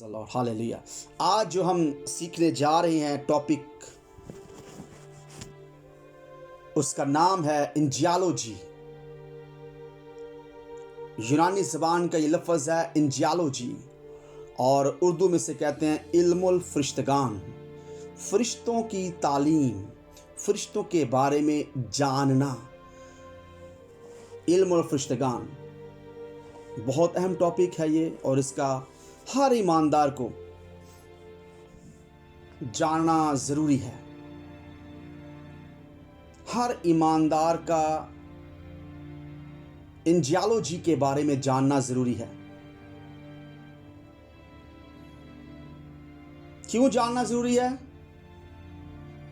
Hallelujah. आज जो हम सीखने जा रहे हैं टॉपिक, उसका नाम है इंजियोलॉजी। यूनानी ज़बान का ये लफ्ज़ है इंजियोलॉजी, और उर्दू में से कहते हैं इल्मुल फरिश्तगान। फरिश्तों की तालीम, फरिश्तों के बारे में जानना। इल्मुल फरिश्तगान बहुत अहम टॉपिक है ये, और इसका हर ईमानदार को जानना ज़रूरी है। हर ईमानदार का इंजियोलॉजी के बारे में जानना ज़रूरी है। क्यों जानना ज़रूरी है?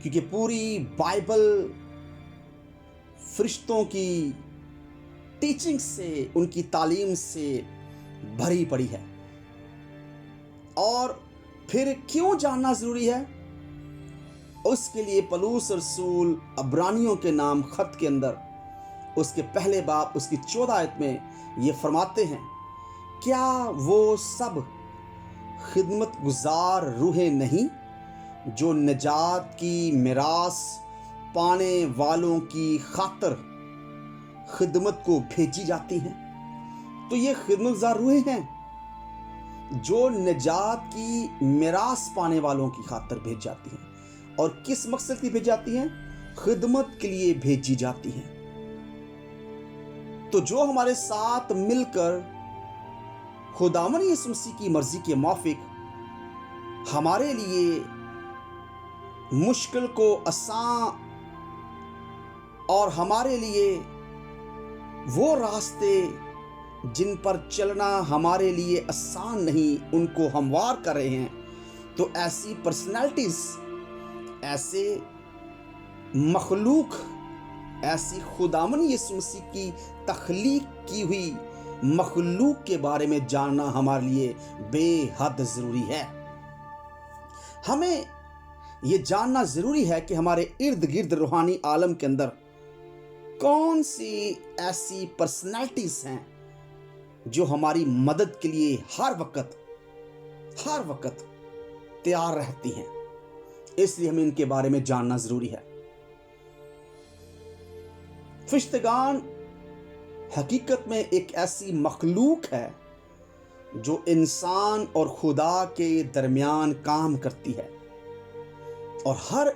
क्योंकि पूरी बाइबल फरिश्तों की टीचिंग से, उनकी तालीम से भरी पड़ी है। और फिर क्यों जानना ज़रूरी है? उसके लिए पौलुस रसूल अब्रानियों के नाम खत के अंदर उसके पहले बाब उसकी 14 आयत में ये फरमाते हैं, क्या वो सब खिदमत गुजार रूहें नहीं जो निजात की मिरास पाने वालों की खातर खिदमत को भेजी जाती हैं? तो ये खिदमत गुजार रूहें हैं जो निजात की मिरास पाने वालों की खातर भेज जाती हैं। और किस मकसद की भेजी जाती हैं? खिदमत के लिए भेजी जाती हैं। तो जो हमारे साथ मिलकर खुदावन यीशु मसीह की मर्जी के मुताबिक हमारे लिए मुश्किल को आसान, और हमारे लिए वो रास्ते जिन पर चलना हमारे लिए आसान नहीं, उनको हमवार कर रहे हैं, तो ऐसी पर्सनालिटीज, ऐसे मखलूक, ऐसी खुदावन यीशु मसीह की तख्लीक की हुई मखलूक के बारे में जानना हमारे लिए बेहद ज़रूरी है। हमें ये जानना ज़रूरी है कि हमारे इर्द गिर्द रूहानी आलम के अंदर कौन सी ऐसी पर्सनालिटीज़ हैं जो हमारी मदद के लिए हर वक्त तैयार रहती हैं। इसलिए हमें इनके बारे में जानना ज़रूरी है। फरिश्तेगान हकीकत में एक ऐसी मखलूक है जो इंसान और खुदा के दरमियान काम करती है, और हर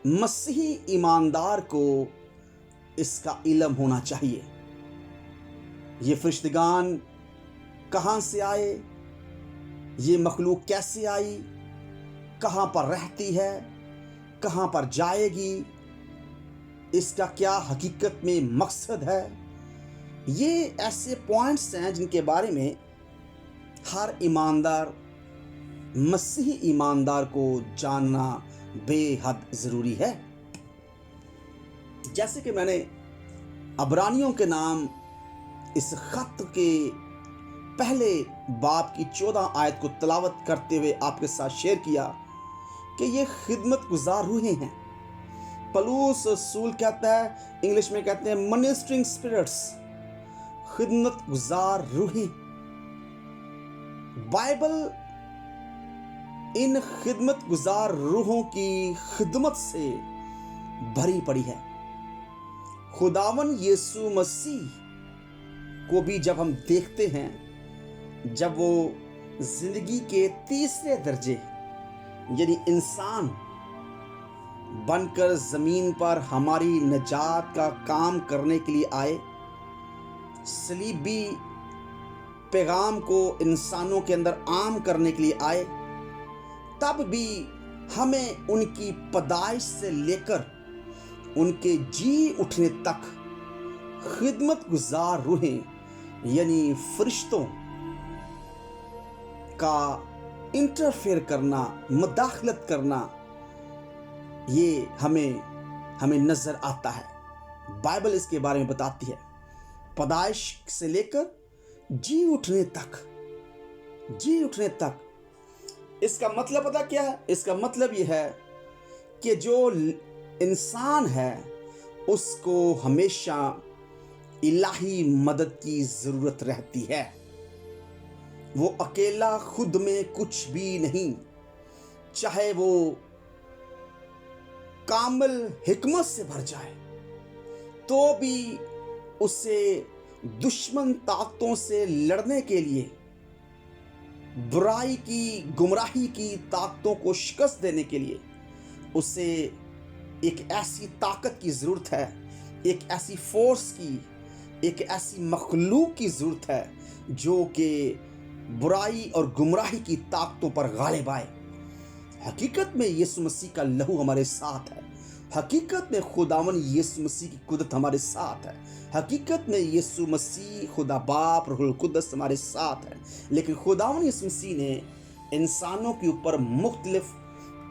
मसीही ईमानदार को इसका इल्म होना चाहिए। ये फरिश्तेगान कहाँ से आए, ये मखलूक कैसे आई, कहाँ पर रहती है, कहाँ पर जाएगी, इसका क्या हकीकत में मकसद है, ये ऐसे पॉइंट्स हैं जिनके बारे में हर ईमानदार, मसीही ईमानदार को जानना बेहद ज़रूरी है। जैसे कि मैंने अब्रानियों के नाम इस खत के पहले बाब की 14 आयत को तलावत करते हुए आपके साथ शेयर किया कि ये खिदमत गुजार रूहें हैं। पौलुस रसूल कहता है, इंग्लिश में कहते हैं मिनिस्टरिंग स्पिरिट्स, खिदमत गुजार रूहें। बाइबल इन खिदमत गुजार रूहों की खिदमत से भरी पड़ी है। खुदावन यीशु मसीह को भी जब हम देखते हैं, जब वो जिंदगी के तीसरे दर्जे यानी इंसान बनकर ज़मीन पर हमारी निजात का काम करने के लिए आए, सलीबी पैगाम को इंसानों के अंदर आम करने के लिए आए, तब भी हमें उनकी पैदाइश से लेकर उनके जी उठने तक खिदमत गुजार रूहें यानी फरिश्तों का इंटरफेयर करना, मुदाखलत करना, ये हमें नज़र आता है। बाइबल इसके बारे में बताती है, पैदाइश से लेकर जी उठने तक। इसका मतलब पता क्या है? इसका मतलब ये है कि जो इंसान है उसको हमेशा इलाही मदद की ज़रूरत रहती है। वो अकेला खुद में कुछ भी नहीं, चाहे वो कामिल हिकमत से भर जाए तो भी उसे दुश्मन ताकतों से लड़ने के लिए, बुराई की, गुमराही की ताकतों को शिकस्त देने के लिए उसे एक ऐसी ताकत की ज़रूरत है, एक ऐसी फोर्स की, एक ऐसी मखलूक की ज़रूरत है जो कि बुराई और गुमराही की ताकतों पर गालिब आए। हकीकत में यीशु मसीह का लहू हमारे साथ है। हकीकत में खुदावन यीशु मसीह की कुदरत हमारे साथ है। हकीकत में यीशु मसीह, खुदा बाप, रूहुल कुद्दस हमारे साथ है। लेकिन खुदावन यीशु मसीह ने इंसानों के ऊपर मुख्तलिफ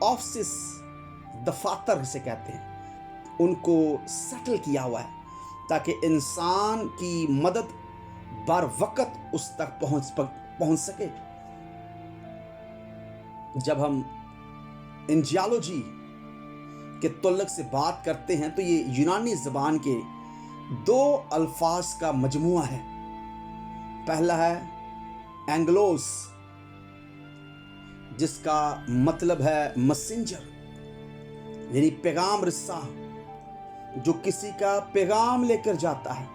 ऑफिस, दफातर से कहते हैं, उनको सेटल किया हुआ है ताकि इंसान की मदद बार वक्त उस तक पहुंच सके। जब हम एंजियोलॉजी के तुल्लक से बात करते हैं तो ये यूनानी ज़बान के दो अल्फाज का मजमुआ है। पहला है एंग्लोस, जिसका मतलब है मैसेंजर, यानी पैगाम रस्सा, जो किसी का पैगाम लेकर जाता है।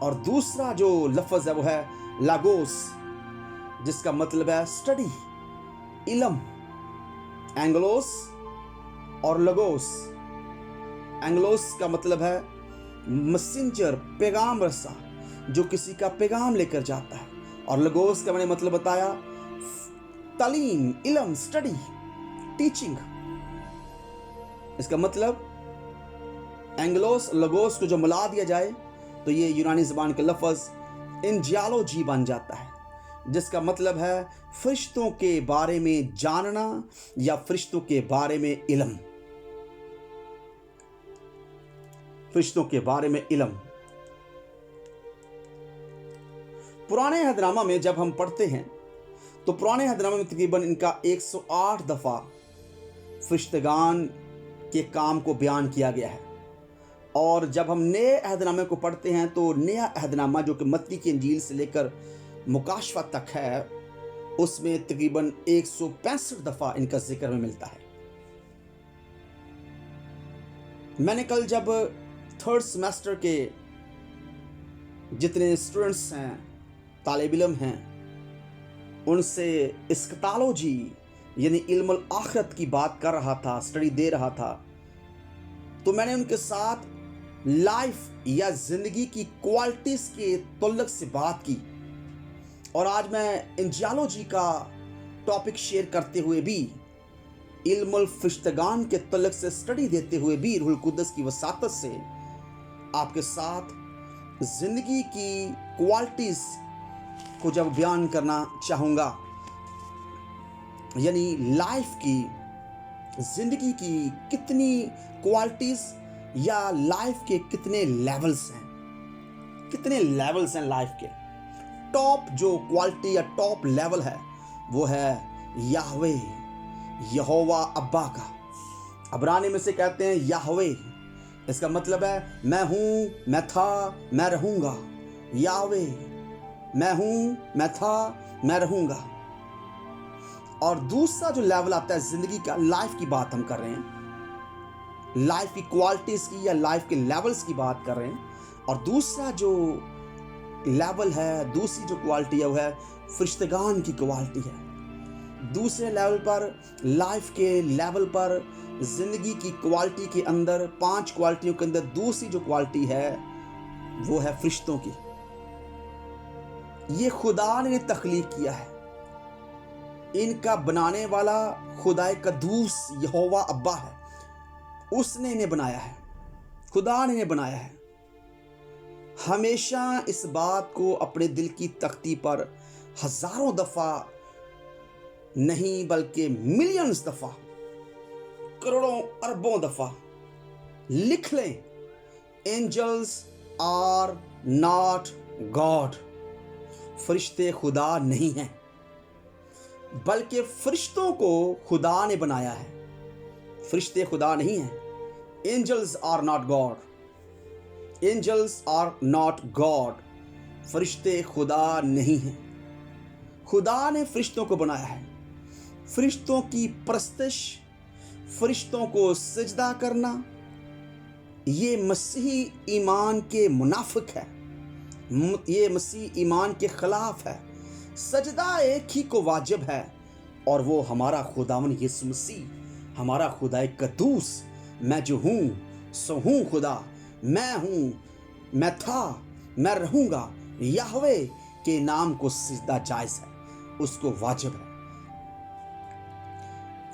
और दूसरा जो लफ्ज़ है वो है लागोस, जिसका मतलब है स्टडी, इल्म। एंग्लोस और लगोस। एंग्लोस का मतलब है मैसेंजर, पैगाम रस्सा, जो किसी का पैगाम लेकर जाता है। और लगोस का मैंने मतलब बताया, तालीम, इल्म, स्टडी, टीचिंग। इसका मतलब एंग्लोस लगोस को जो मिला दिया जाए तो ये यूनानी ज़बान का लफ्ज़ एंजियोलॉजी बन जाता है, जिसका मतलब है फरिश्तों के बारे में जानना या फरिश्तों के बारे में इल्म। फरिश्तों के बारे में इल्म। पुराने अहदनामा में जब हम पढ़ते हैं तो पुराने अहदनामा में तकरीबन इनका 108 दफ़ा फरिश्तगान के काम को बयान किया गया है। और जब हम नए अहदनामे को पढ़ते हैं तो नया अहदनामा जो कि मत्ती की इंजील से लेकर मुकाशफा तक है, उसमें तकरीबन 165 दफ़ा इनका जिक्र में मिलता है। मैंने कल जब थर्ड सेमेस्टर के जितने स्टूडेंट्स हैं, तालिब इल्म हैं, उनसे एस्कतोलॉजी यानी इल्मुल आखिरत की बात कर रहा था, स्टडी दे रहा था, तो मैंने उनके साथ लाइफ या ज़िंदगी की क्वालिटीज़ के तुल्लक से बात की। और आज मैं एंजियोलॉजी का टॉपिक शेयर करते हुए भी, इल्मुल फरिश्तगान के तुल्लक से स्टडी देते हुए भी रूहुल कुद्दस की वसातत से आपके साथ ज़िंदगी की क्वालिटीज़ को जब बयान करना चाहूँगा, यानी लाइफ की, ज़िंदगी की कितनी क्वालिटीज़ या लाइफ के कितने लेवल्स हैं, कितने लेवल्स हैं लाइफ के। टॉप जो क्वालिटी या टॉप लेवल है वो है याहवे, यहोवा अब्बा का। अब्रानी में से कहते हैं याहवे, इसका मतलब है मैं हूँ, मैं था, मैं रहूँगा। याहवे, मैं हूँ, मैं था, मैं रहूँगा। और दूसरा जो लेवल आता है ज़िंदगी का, लाइफ की बात हम कर रहे हैं, लाइफ की क्वालिटीज़ की या लाइफ के लेवल्स की बात कर रहे हैं। और दूसरा जो लेवल है, दूसरी जो क्वालिटी है वो है फरिश्तगान की क्वालिटी है। दूसरे लेवल पर, लाइफ के लेवल पर, ज़िंदगी की क्वालिटी के अंदर, 5 क्वालिटियों के अंदर दूसरी जो क्वालिटी है वो है फरिश्तों की। ये खुदा ने तख्लीक किया है, इनका बनाने वाला खुदाए कद्दूस यहोवा अब्बा है, उसने इन्हें बनाया है, खुदा ने इन्हें बनाया है। हमेशा इस बात को अपने दिल की तख्ती पर हजारों दफ़ा नहीं बल्कि मिलियंस दफ़ा, करोड़ों अरबों दफ़ा लिख लें, एंजल्स आर नॉट गॉड। फरिश्ते खुदा नहीं हैं, बल्कि फरिश्तों को खुदा ने बनाया है। फरिश्ते खुदा नहीं हैं। Angels are not God, angels are not God. फरिश्ते खुदा नहीं हैं। खुदा ने फरिश्तों को बनाया है। फरिश्तों की परस्तिश, फरिश्तों को सजदा करना, ये मसीही ईमान के मुनाफिक है, ये मसीह ईमान के खिलाफ है। सजदा एक ही को वाजिब है और वो हमारा खुदावन यीशु मसीह, हमारा खुदा कद्दूस, मैं जो हूँ सो हूँ खुदा, मैं हूँ, मैं था, मैं रहूँगा, याहवे के नाम को सजदा जायज़ है, उसको वाजिब है।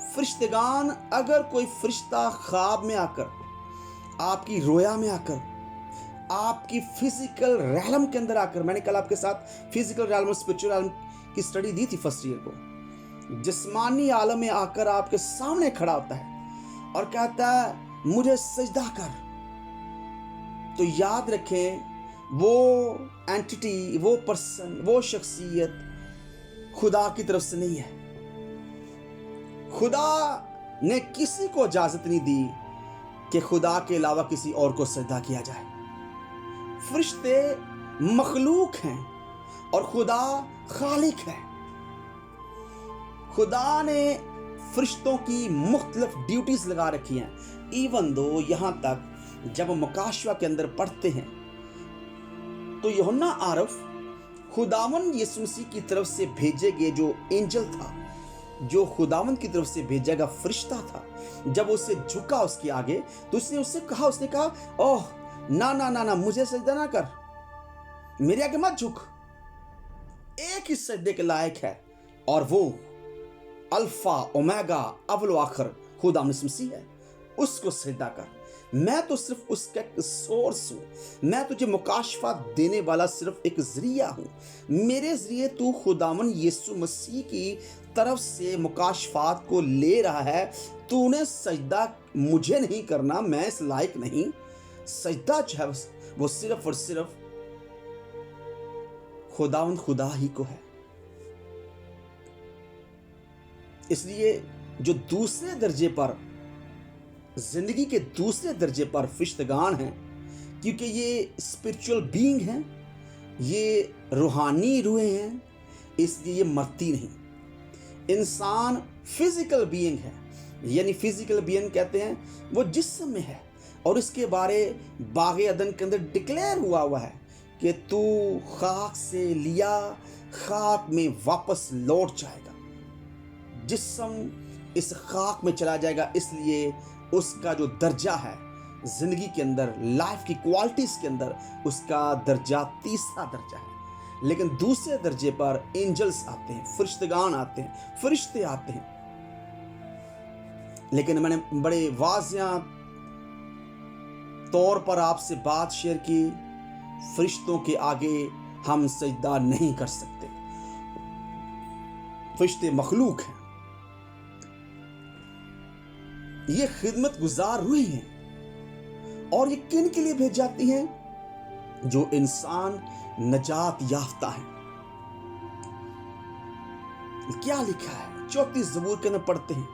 फरिश्तेगान, अगर कोई फरिश्ता ख्वाब में आकर, आपकी रोया में आकर, आपकी फिजिकल रैलम के अंदर आकर, मैंने कल आपके साथ फिजिकल रैलम और स्पिरिचुअल रैलम की स्टडी दी थी फर्स्ट ईयर को, जिस्मानी आलम में आकर आपके सामने खड़ा होता है और कहता है मुझे सजदा कर, तो याद रखें वो एंटिटी, वो पर्सन, वो शख्सियत खुदा की तरफ से नहीं है। खुदा ने किसी को इजाजत नहीं दी कि खुदा के अलावा किसी और को सजदा किया जाए। फरिश्ते मखलूक हैं और खुदा खालिक है। खुदा ने फरिश्तों की मुख्तलिफ ड्यूटीज लगा रखी हैं। इवन दो यहां तक जब मुकाशवा के अंदर पढ़ते हैं तो यूहन्ना आरफ खुदावन यीशु मसीह की तरफ से भेजे गए जो एंजल था, जो खुदावन की तरफ से भेजा गया फरिश्ता था, जब उसे झुका उसके आगे तो उसने कहा ओह ना ना ना ना, मुझे सजदा ना कर, मेरे आगे मत झुक, एक ही सजदे के लायक है और वो अल्फा ओमेगा अव्वल आखिर खुदा यीशु मसीह है, उसको सजदा कर। मैं तो सिर्फ उसका एक सोर्स हूं, मैं तुझे मुकाशफा देने वाला सिर्फ एक जरिया हूं। मेरे जरिए तू खुदावन यीशु मसीह की तरफ से मुकाशफात को ले रहा है। तूने सजदा मुझे नहीं करना, मैं इस लायक नहीं। सजदा जो है वो सिर्फ और सिर्फ खुदावन खुदा ही को है। इसलिए जो दूसरे दर्जे पर, जिंदगी के दूसरे दर्जे पर फरिश्तेगान हैं, क्योंकि ये स्पिरिचुअल बीइंग हैं, ये रूहानी रूहें हैं, इसलिए ये मरती नहीं। इंसान फिजिकल बीइंग है, यानी फिजिकल बीइंग कहते हैं वो जिस्म में है और इसके बारे बागे अदन के अंदर डिक्लेयर हुआ है कि तू खाक से लिया, खाक में वापस लौट जाएगा। जिस्म इस खाक में चला जाएगा, इसलिए उसका जो दर्जा है जिंदगी के अंदर, लाइफ की क्वालिटीज के अंदर, उसका दर्जा तीसरा दर्जा है। लेकिन दूसरे दर्जे पर एंजल्स आते हैं, फरिश्तेगान आते हैं, फरिश्ते आते हैं। लेकिन मैंने बड़े वाज़िया तौर पर आपसे बात शेयर की, फरिश्तों के आगे हम सजदा नहीं कर सकते। फरिश्ते मखलूक हैं, ये खिदमत गुजार रूहें हैं और ये किन के लिए भेज जाती हैं? जो इंसान नजात याफ्ता है। क्या लिखा है 34 ज़बूर के अंदर पढ़ते हैं,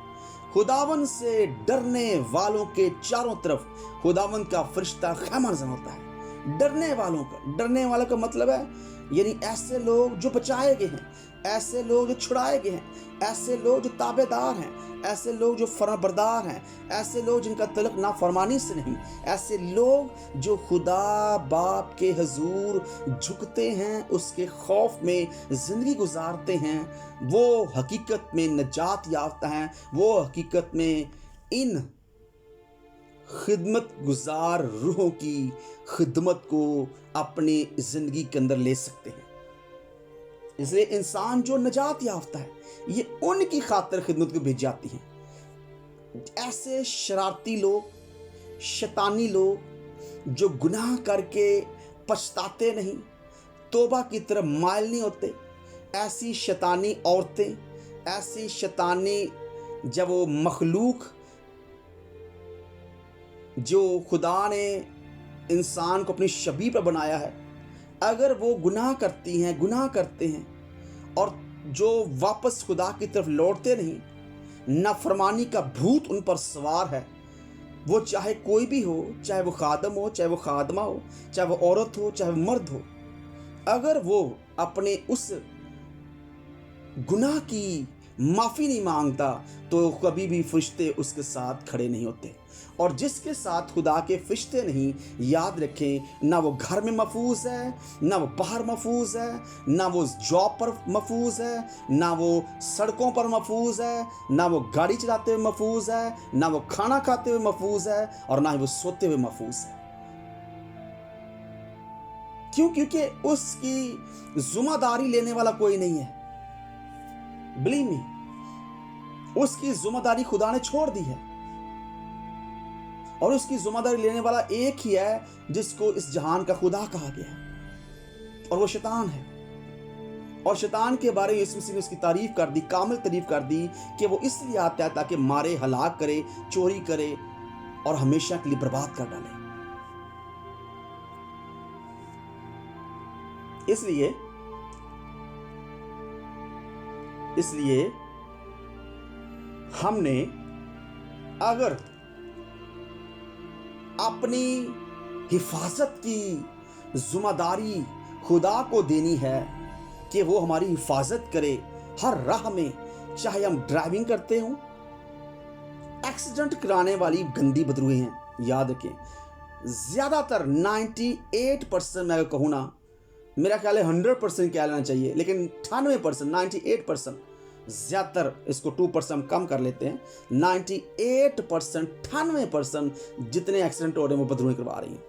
खुदावन से डरने वालों के चारों तरफ खुदावन का फरिश्ता खैमा नज़र होता है। डरने वालों का, डरने वालों का मतलब है यानी ऐसे लोग जो बचाए गए हैं, ऐसे लोग जो छुड़ाए गए हैं, ऐसे लोग जो ताबेदार हैं, ऐसे लोग जो फरमाबरदार हैं, ऐसे लोग जिनका तल्लुक नाफरमानी से नहीं, ऐसे लोग जो खुदा बाप के हजूर झुकते हैं, उसके खौफ में ज़िंदगी गुजारते हैं, वो हकीकत में नजात याफ्ता हैं। वो हकीकत में इन खिदमत गुजार रूहों की खिदमत को अपनी ज़िंदगी के अंदर ले सकते हैं। इसलिए इंसान जो नजात याफ्ता है, ये उनकी खातिर खिदमत को भेज जाती हैं। ऐसे शरारती लोग, शैतानी लोग जो गुनाह करके पछताते नहीं, तौबा की तरफ माइल नहीं होते, ऐसी शैतानी औरतें, ऐसी शैतानी जब वो मखलूक जो खुदा ने इंसान को अपनी शबीह पर बनाया है, अगर वो गुनाह करती हैं, गुनाह करते हैं और जो वापस खुदा की तरफ लौटते नहीं, नाफरमानी का भूत उन पर सवार है। वो चाहे कोई भी हो, चाहे वो खादम हो, चाहे वो खादमा हो, चाहे वो औरत हो, चाहे वो मर्द हो, अगर वो अपने उस गुनाह की माफ़ी नहीं मांगता तो कभी भी फरिश्ते उसके साथ खड़े नहीं होते। और जिसके साथ खुदा के फरिश्ते नहीं, याद रखें, ना वो घर में महफूज है, ना वो बाहर महफूज है, ना वो जॉब पर महफूज है, ना वो सड़कों पर महफूज है, ना वो गाड़ी चलाते हुए महफूज है, ना वो खाना खाते हुए महफूज है, और ना ही वो सोते हुए महफूज है। क्यों? क्योंकि उसकी जिम्मेदारी लेने वाला कोई नहीं है। बिलीव मी, उसकी जिम्मेदारी खुदा ने छोड़ दी है, और उसकी जिम्मेदारी लेने वाला एक ही है जिसको इस जहान का खुदा कहा गया है, और वो शैतान है। और शैतान के बारे में यीशु मसीह ने उसकी तारीफ कर दी, कामिल तारीफ कर दी, कि वो इसलिए आता है ताकि मारे, हलाक करे, चोरी करे और हमेशा के लिए बर्बाद कर डाले। इसलिए हमने अगर अपनी हिफाजत की जिम्मेदारी खुदा को देनी है कि वो हमारी हिफाजत करे हर राह में, चाहे हम ड्राइविंग करते हों, एक्सीडेंट कराने वाली गंदी बदरूएं हैं। याद रखें, ज़्यादातर 98% मैं अगर कहूँ ना, मेरा ख्याल है 100% कह लेना चाहिए, लेकिन 98%, 98%, ज़्यादातर इसको 2% कम कर लेते हैं, 98%, 98% जितने एक्सीडेंट हो रहे हैं वो बदरूएं करवा रही हैं।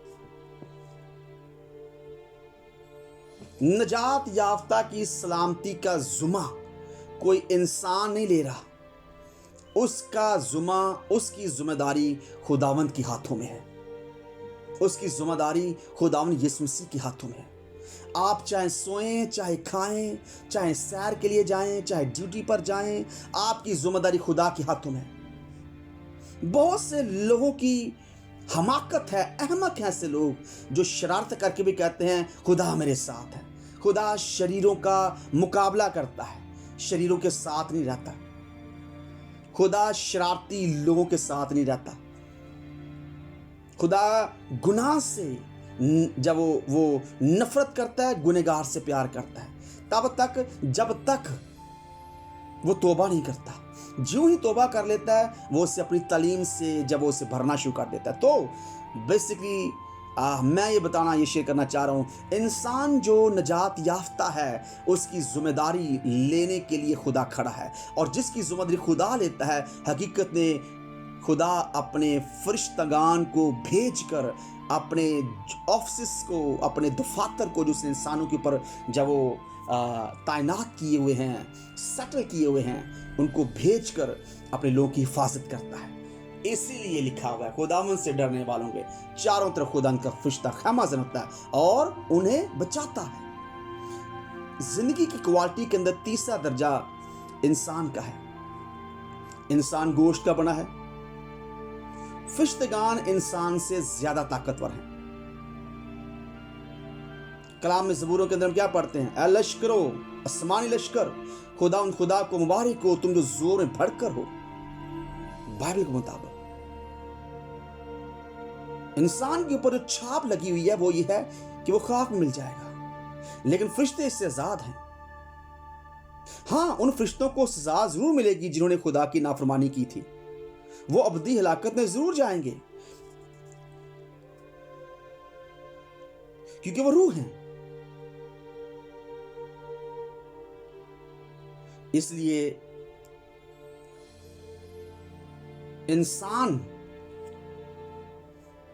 नजात याफ्ता की सलामती का जुमा कोई इंसान नहीं ले रहा, उसका जुमा, उसकी जिम्मेदारी खुदावंद के हाथों में है। उसकी जिम्मेदारी खुदावंद यीशु मसीह के हाथों में है। आप चाहे सोएं, चाहे खाएं, चाहे सैर के लिए जाएं, चाहे ड्यूटी पर जाएं, आपकी जिम्मेदारी खुदा के हाथों में है। बहुत से लोगों की हमाकत है, अहमक हैं ऐसे लोग जो शरारत करके भी कहते हैं खुदा मेरे साथ है। खुदा शरीरों का मुकाबला करता है, शरीरों के साथ नहीं रहता। खुदा शरारती लोगों के साथ नहीं रहता। खुदा गुनाह से जब वो नफरत करता है, गुनहगार से प्यार करता है, तब तक जब तक वो तौबा नहीं करता। ज्यों ही तौबा कर लेता है, वो उसे अपनी तालीम से जब वो उसे भरना शुरू कर देता है। तो बेसिकली मैं ये बताना, ये शेयर करना चाह रहा हूँ, इंसान जो नजात याफ्ता है उसकी जिम्मेदारी लेने के लिए खुदा खड़ा है, और जिसकी जिम्मेदारी खुदा लेता है, हकीकत में खुदा अपने फरिश्तगान को भेजकर, अपने ऑफिस को, अपने दफातर को जो उसने इंसानों के ऊपर जब वो तैनात किए हुए हैं, सेटल किए हुए हैं, उनको भेजकर अपने लोगों की हिफाजत करता है। इसीलिए लिखा हुआ है, खुदावंद से डरने वालों के चारों तरफ खुदा उनका फरिश्ता खैमाजन होता है और उन्हें बचाता है। जिंदगी की क्वालिटी के अंदर तीसरा दर्जा इंसान का है। इंसान गोश्त का बना है। फरिश्तेगान इंसान से ज्यादा ताकतवर हैं। कलाम में, ज़बूरों के अंदर हम क्या पढ़ते हैं? ए लश्करो, आसमानी लश्कर, खुदा को मुबारक हो, तुम जो जोर में भड़कर हो। बाइबल के मुताबिक इंसान के ऊपर जो छाप लगी हुई है वो ये है कि वो खाक में मिल जाएगा, लेकिन फरिश्ते इससे आजाद हैं। हाँ, उन फरिश्तों को सजा जरूर मिलेगी जिन्होंने खुदा की नाफरमानी की थी। वो अबदी हलाकत में जरूर जाएंगे, क्योंकि वो रूह हैं। इसलिए इंसान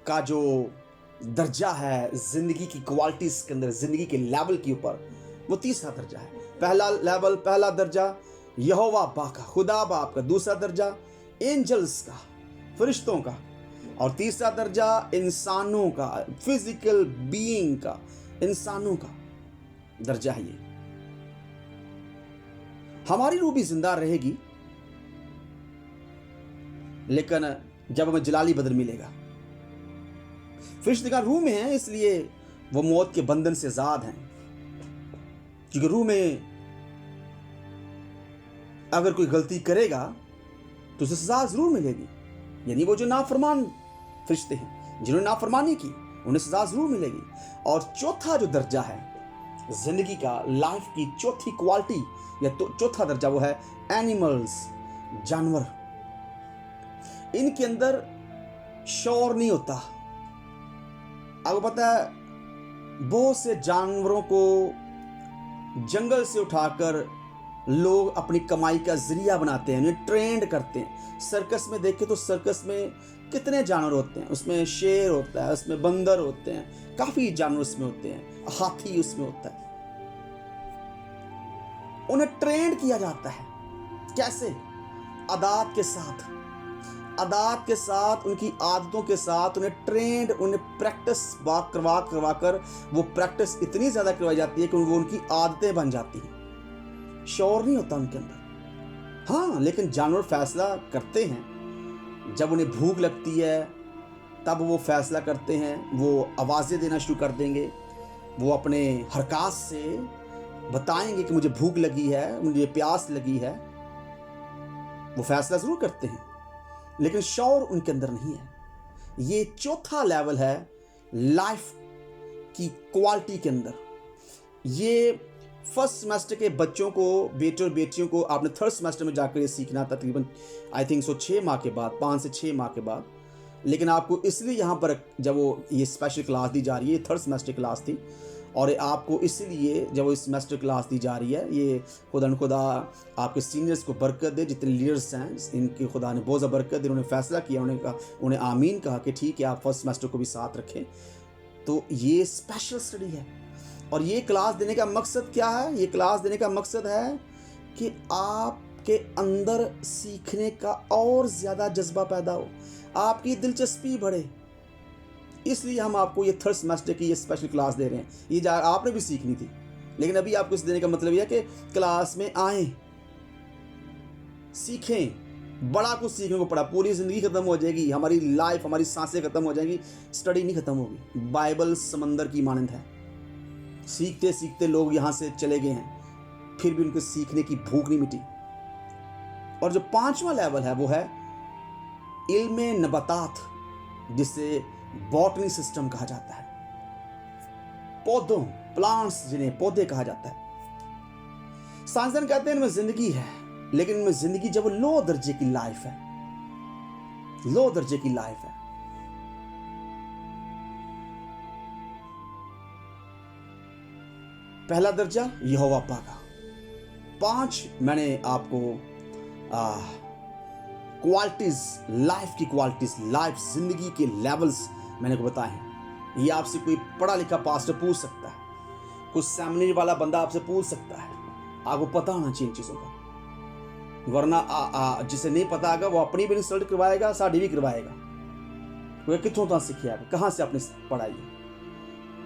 का जो दर्जा है जिंदगी की क्वालिटीज के अंदर, जिंदगी के लेवल के ऊपर, वो तीसरा दर्जा है। पहला लेवल, पहला दर्जा यहोवा बाप का, खुदा बाप का। दूसरा दर्जा एंजल्स का, फरिश्तों का। और तीसरा दर्जा इंसानों का, फिजिकल बीइंग का, इंसानों का दर्जा है ये। हमारी रूह भी जिंदा रहेगी, लेकिन जब हमें जलाली बदल मिलेगा। फरिश्तेगान रूह में हैं, इसलिए वो मौत के बंधन से आजाद हैं, क्योंकि रूह में अगर कोई गलती करेगा तो उसे सजा जरूर मिलेगी। यानी वो जो नाफरमान फरिश्ते हैं, जिन्होंने नाफरमानी की, उन्हें सजा जरूर मिलेगी। और चौथा जो दर्जा है जिंदगी का, लाइफ की चौथी क्वालिटी या तो चौथा दर्जा वो है एनिमल्स, जानवर। इनके अंदर शौर नहीं होता। आपको पता है बहुत से जानवरों को जंगल से उठाकर लोग अपनी कमाई का जरिया बनाते हैं, उन्हें ट्रेंड करते हैं। सर्कस में देखें तो सर्कस में कितने जानवर होते हैं, उसमें शेर होता है, उसमें बंदर होते हैं, काफी जानवर उसमें होते हैं, हाथी उसमें होता है। उन्हें ट्रेंड किया जाता है। कैसे? आदात के साथ, आदात के साथ, उनकी आदतों के साथ उन्हें ट्रेंड, उन्हें प्रैक्टिस करवा कर वो प्रैक्टिस इतनी ज़्यादा करवाई जाती है कि वो उनकी आदतें बन जाती हैं। शौर नहीं होता उनके अंदर। हाँ, लेकिन जानवर फैसला करते हैं। जब उन्हें भूख लगती है तब वो फैसला करते हैं, वो आवाज़ें देना शुरू कर देंगे, वो अपने हरकत से बताएंगे कि मुझे भूख लगी है, मुझे प्यास लगी है। वो फैसला ज़रूर करते हैं, लेकिन शौर उनके अंदर नहीं है। ये चौथा लेवल है लाइफ की क्वालिटी के अंदर। ये फर्स्ट सेमेस्टर के बच्चों को, बेटे और बेटियों को आपने थर्ड सेमेस्टर में जाकर ये सीखना तकरीबन आई थिंक 6 माह के बाद, 5 से 6 माह के बाद। लेकिन आपको इसलिए यहाँ पर जब वो ये स्पेशल क्लास दी जा रही है, थर्ड सेमेस्टर क्लास थी, और आपको इसलिए जब वो इस सेमेस्टर क्लास दी जा रही है, ये खुदा आपके सीनियर्स को बरकत दे, जितने लीडर्स हैं इनकी खुदा ने बहुत ज़्यादा बरकत दे। उन्होंने फैसला किया, उन्होंने कहा, उन्हें आमीन कहा कि ठीक है आप फर्स्ट सेमेस्टर को भी साथ रखें। तो ये स्पेशल स्टडी है। और ये क्लास देने का मकसद क्या है? ये क्लास देने का मकसद है कि आपके अंदर सीखने का और ज़्यादा जज्बा पैदा हो, आपकी दिलचस्पी बढ़े। इसलिए हम आपको ये थर्ड सेमेस्टर की ये स्पेशल क्लास दे रहे हैं। ये आपने भी सीखनी थी, लेकिन अभी आपको इस देने का मतलब यह है कि क्लास में आएँ, सीखें, बड़ा कुछ सीखने को पड़ा। पूरी ज़िंदगी ख़त्म हो जाएगी, हमारी लाइफ, हमारी सांसें ख़त्म हो जाएंगी, स्टडी नहीं ख़त्म होगी। बाइबल समंदर की मानंद है। सीखते सीखते लोग यहाँ से चले गए हैं, फिर भी उनके सीखने की भूख नहीं मिटी। और जो 5वां लेवल है वो है इल्मे नबातात, जिसे बॉटनी सिस्टम कहा जाता है। पौधों, प्लांट्स, जिन्हें पौधे कहा जाता है। साइंसदान कहते हैं इनमें जिंदगी है, लेकिन इनमें जिंदगी जब लो दर्जे की लाइफ है, लो दर्जे की लाइफ है। पहला दर्जा यहोवा पाका। 5 मैंने आपको क्वालिटीज, लाइफ की क्वालिटीज, लाइफ जिंदगी के लेवल्स मैंने को बताए हैं। ये आपसे कोई पढ़ा लिखा पास्टर पूछ सकता है, कुछ सेमिनरी वाला बंदा आपसे पूछ सकता है। आपको पता होना चाहिए इन चीज़ों का, वरना जिसे नहीं पता होगा वो अपनी भी रिसल्ट करवाएगा, साड़ी भी करवाएगा। वो कितों तक सीखे आप, कहाँ से आपने पढ़ाई है।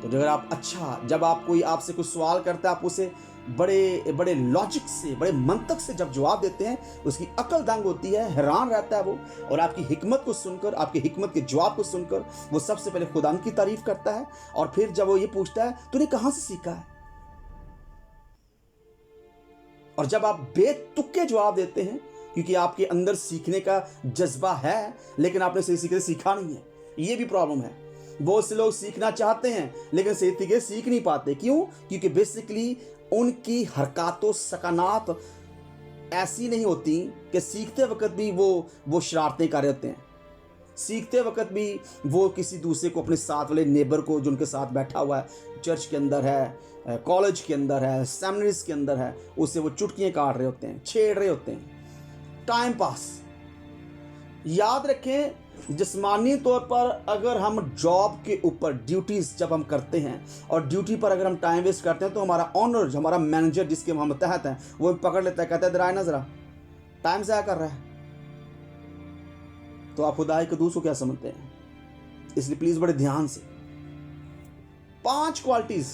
तो अगर आप जब आप कोई आपसे कुछ सवाल करता है, आप उसे बड़े बड़े लॉजिक से, बड़े मंतक से जब जवाब देते हैं, उसकी अकल दंग होती है, हैरान रहता है वो। और आपकी हिकमत को सुनकर, आपकी हिकमत के जवाब को सुनकर वो सबसे पहले खुदा की तारीफ करता है, और फिर जब वो ये पूछता है तूने कहाँ से सीखा है। और जब आप बेतुके जवाब देते हैं, क्योंकि आपके अंदर सीखने का जज्बा है, लेकिन आपने सही तरीके से सीखा नहीं है, ये भी प्रॉब्लम है। बहुत से लोग सीखना चाहते हैं लेकिन सही तरीके से सीख नहीं पाते। क्यों? क्योंकि बेसिकली उनकी हरकतों, सकानात ऐसी नहीं होती कि सीखते वक्त भी वो शरारतें कर रहे होते हैं। सीखते वक्त भी वो किसी दूसरे को, अपने साथ वाले नेबर को, जो उनके साथ बैठा हुआ है, चर्च के अंदर है, कॉलेज के अंदर है, सेमिनरीज के अंदर है, उससे वो चुटकियाँ काट रहे होते हैं, छेड़ रहे होते हैं, टाइम पास। याद रखें, जिस्मानी तौर पर अगर हम जॉब के ऊपर ड्यूटीज जब हम करते हैं और ड्यूटी पर अगर हम टाइम वेस्ट करते हैं, तो हमारा ऑनर, हमारा मैनेजर जिसके हम तहत हैं, वो पकड़ लेता है, कहता है इधर आए ना जरा, टाइम ज़ाया कर रहा है। तो आप खुदा के दूसरों क्या समझते हैं? इसलिए प्लीज बड़े ध्यान से 5 क्वालिटीज।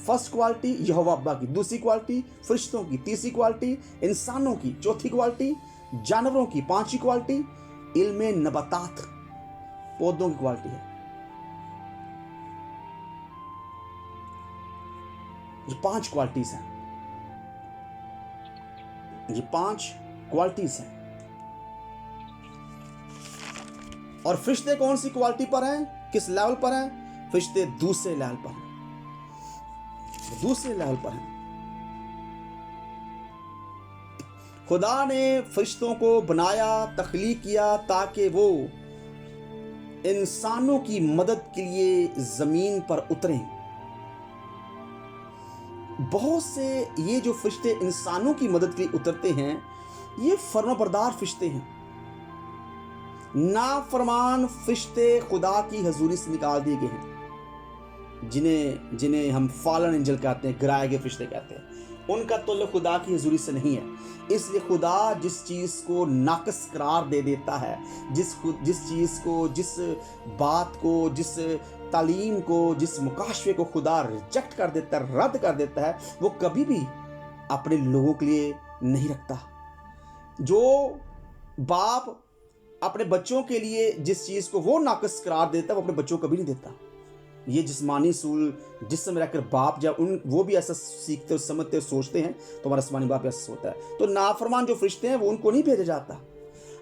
फर्स्ट क्वालिटी यहोवा अब्बा की, दूसरी क्वालिटी फरिश्तों की, तीसरी क्वालिटी इंसानों की, चौथी क्वालिटी जानवरों की, 5वीं क्वालिटी इल्मे नबातात, पौधों की क्वालिटी है। ये 5 क्वालिटीज हैं, ये 5 क्वालिटीज हैं। और फरिश्ते कौन सी क्वालिटी पर हैं, किस लेवल पर हैं? फरिश्ते दूसरे लेवल पर हैं। दूसरे लेवल पर हैं। खुदा ने फरिश्तों को बनाया, तख्लीक किया ताकि वो इंसानों की मदद के लिए जमीन पर उतरें। बहुत से ये जो फरिश्ते इंसानों की मदद के लिए उतरते हैं, ये फर्माबरदार फरिश्ते हैं। नाफरमान फरिश्ते खुदा की हजूरी से निकाल दिए गए हैं, जिन्हें हम फॉलन एंजल कहते हैं, गिराए गए फरिश्ते कहते हैं। उनका ताल्लुक खुदा की हजूरी से नहीं है। इसलिए खुदा जिस चीज़ को नाकस करार दे देता है, जिस चीज़ को, जिस बात को, जिस तालीम को, जिस मुकाशवे को खुदा रिजेक्ट कर देता है, रद्द कर देता है, वो कभी भी अपने लोगों के लिए नहीं रखता। जो बाप अपने बच्चों के लिए जिस चीज़ को वो नाकस करार देता है, वो अपने बच्चों को कभी नहीं देता। ये जिस्मानी सूल जिसमें रहकर बाप जब वो भी ऐसा सीखते हो, समझते हो, सोचते हैं, तो हमारा आसमानी बाप ऐसा होता है। तो नाफरमान जो फरिश्ते हैं वो उनको नहीं भेजा जाता।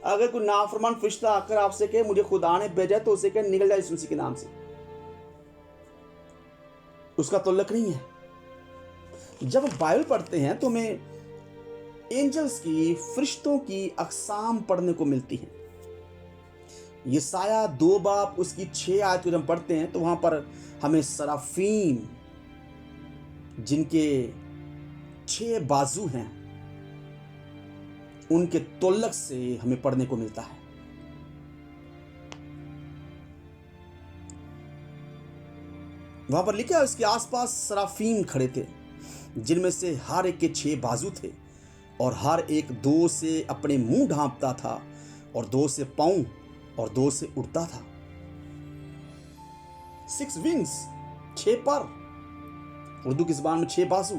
अगर कोई नाफरमान फरिश्ता आकर आपसे कहे मुझे खुदा ने भेजा, तो उसे कहे निकल जाए यीशु मसीह के नाम से, उसका ताल्लुक नहीं है। जब हम बाइबल पढ़ते हैं तो हमें एंजल्स की, फरिश्तों की अक़साम पढ़ने को मिलती है। यशायाह 2 बाब उसकी 6 आयत को जब पढ़ते हैं तो वहां पर हमें सराफीम, जिनके 6 बाजू हैं, उनके तोल्लक से हमें पढ़ने को मिलता है। वहां पर लिखा है उसके आसपास सराफीम खड़े थे, जिनमें से हर एक के 6 बाजू थे, और हर एक 2 से अपने मुंह ढांपता था, और 2 से पांव, और 2 से उड़ता था। 6 विंग्स, 6 पर, उर्दू की जुबान में 6 बाजू।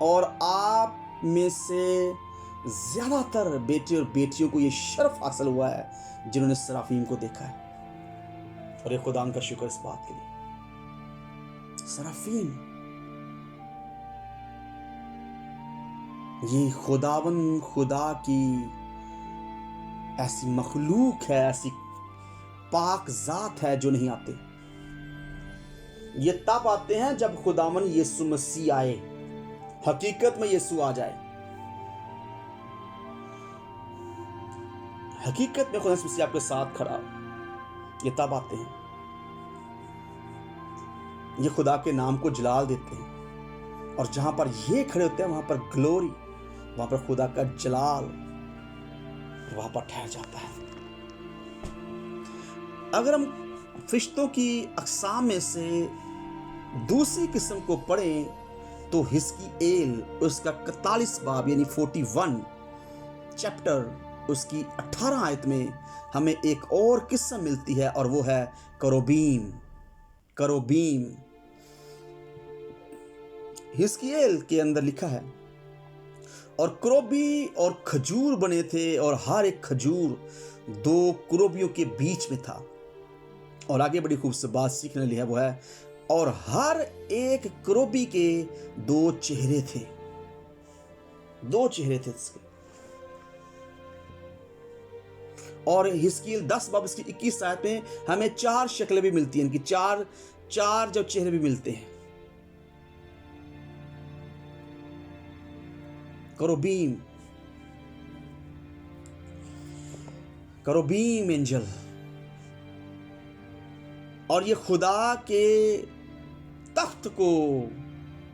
और आप में से ज्यादातर बेटे और बेटियों को यह शर्फ हासिल हुआ है जिन्होंने सराफीम को देखा है, और ये खुदा का शुक्र इस बात के लिए। सराफीम ये खुदा की ऐसी मखलूक है, ऐसी पाक जात है जो नहीं आते। ये तब आते हैं जब खुदावन यीशु मसीह आए, हकीकत में यीशु आ जाए। हकीकत में खुदा मसीह आपके साथ खड़ा, ये तब आते हैं। ये खुदा के नाम को जलाल देते हैं, और जहां पर ये खड़े होते हैं वहां पर ग्लोरी, वहां पर खुदा का जलाल वहां पर ठहर जाता है। अगर हम फरिश्तों की अक़साम में से दूसरी किस्म को पढ़ें तो हिजकीएल उसका 41 बाब यानी 41 चैप्टर उसकी 18 आयत में हमें एक और किस्म मिलती है, और वो है करोबीम। करोबीम हिजकीएल के अंदर लिखा है, और क्रोबी और खजूर बने थे, और हर एक खजूर 2 क्रोबियों के बीच में था। और आगे बड़ी खूबसूरत बात सीखने लिए है, वो है और हर एक क्रोबी के 2 चेहरे थे। 2 चेहरे थे इसके। और हिजकीएल 10 बाब इसकी 21 आयत में हमें 4 शक्लें भी मिलती हैं, कि 4 जो चेहरे भी मिलते हैं। करोबीम एंजल, और ये खुदा के तख्त को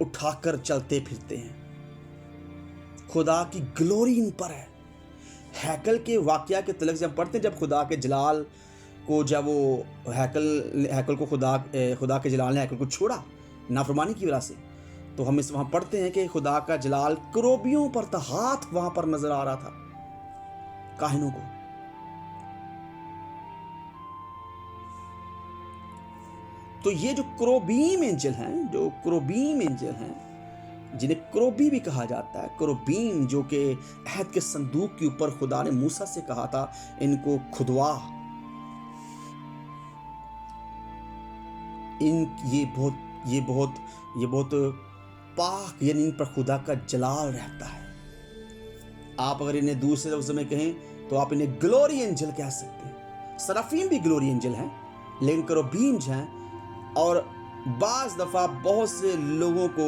उठाकर चलते फिरते हैं। खुदा की ग्लोरी इन पर है। हैकल के वाकया के तलक जब पढ़ते हैं, जब खुदा के जलाल को, जब वो हैकल को खुदा के जलाल ने हैकल को छोड़ा नाफरमानी की वजह से, तो हम इस वहां पढ़ते हैं कि खुदा का जलाल क्रोबियों पर था, हाथ वहां पर नजर आ रहा था काहिनों को। तो ये जो क्रोबीम एंजल हैं, जिन्हें क्रोबी भी कहा जाता है, क्रोबीम, जो कि अहद के संदूक के ऊपर खुदा ने मूसा से कहा था इनको खुदवा, ये बहुत पाक, यानी इन पर खुदा का जलाल रहता है। आप अगर इन्हें दूसरे लफ्ज़ों में कहें तो आप इन्हें ग्लोरी एंजल कह सकते हैं। सराफीम भी ग्लोरी एंजल हैं, लेकिन करोबीम हैं, और बाज दफा बहुत से लोगों को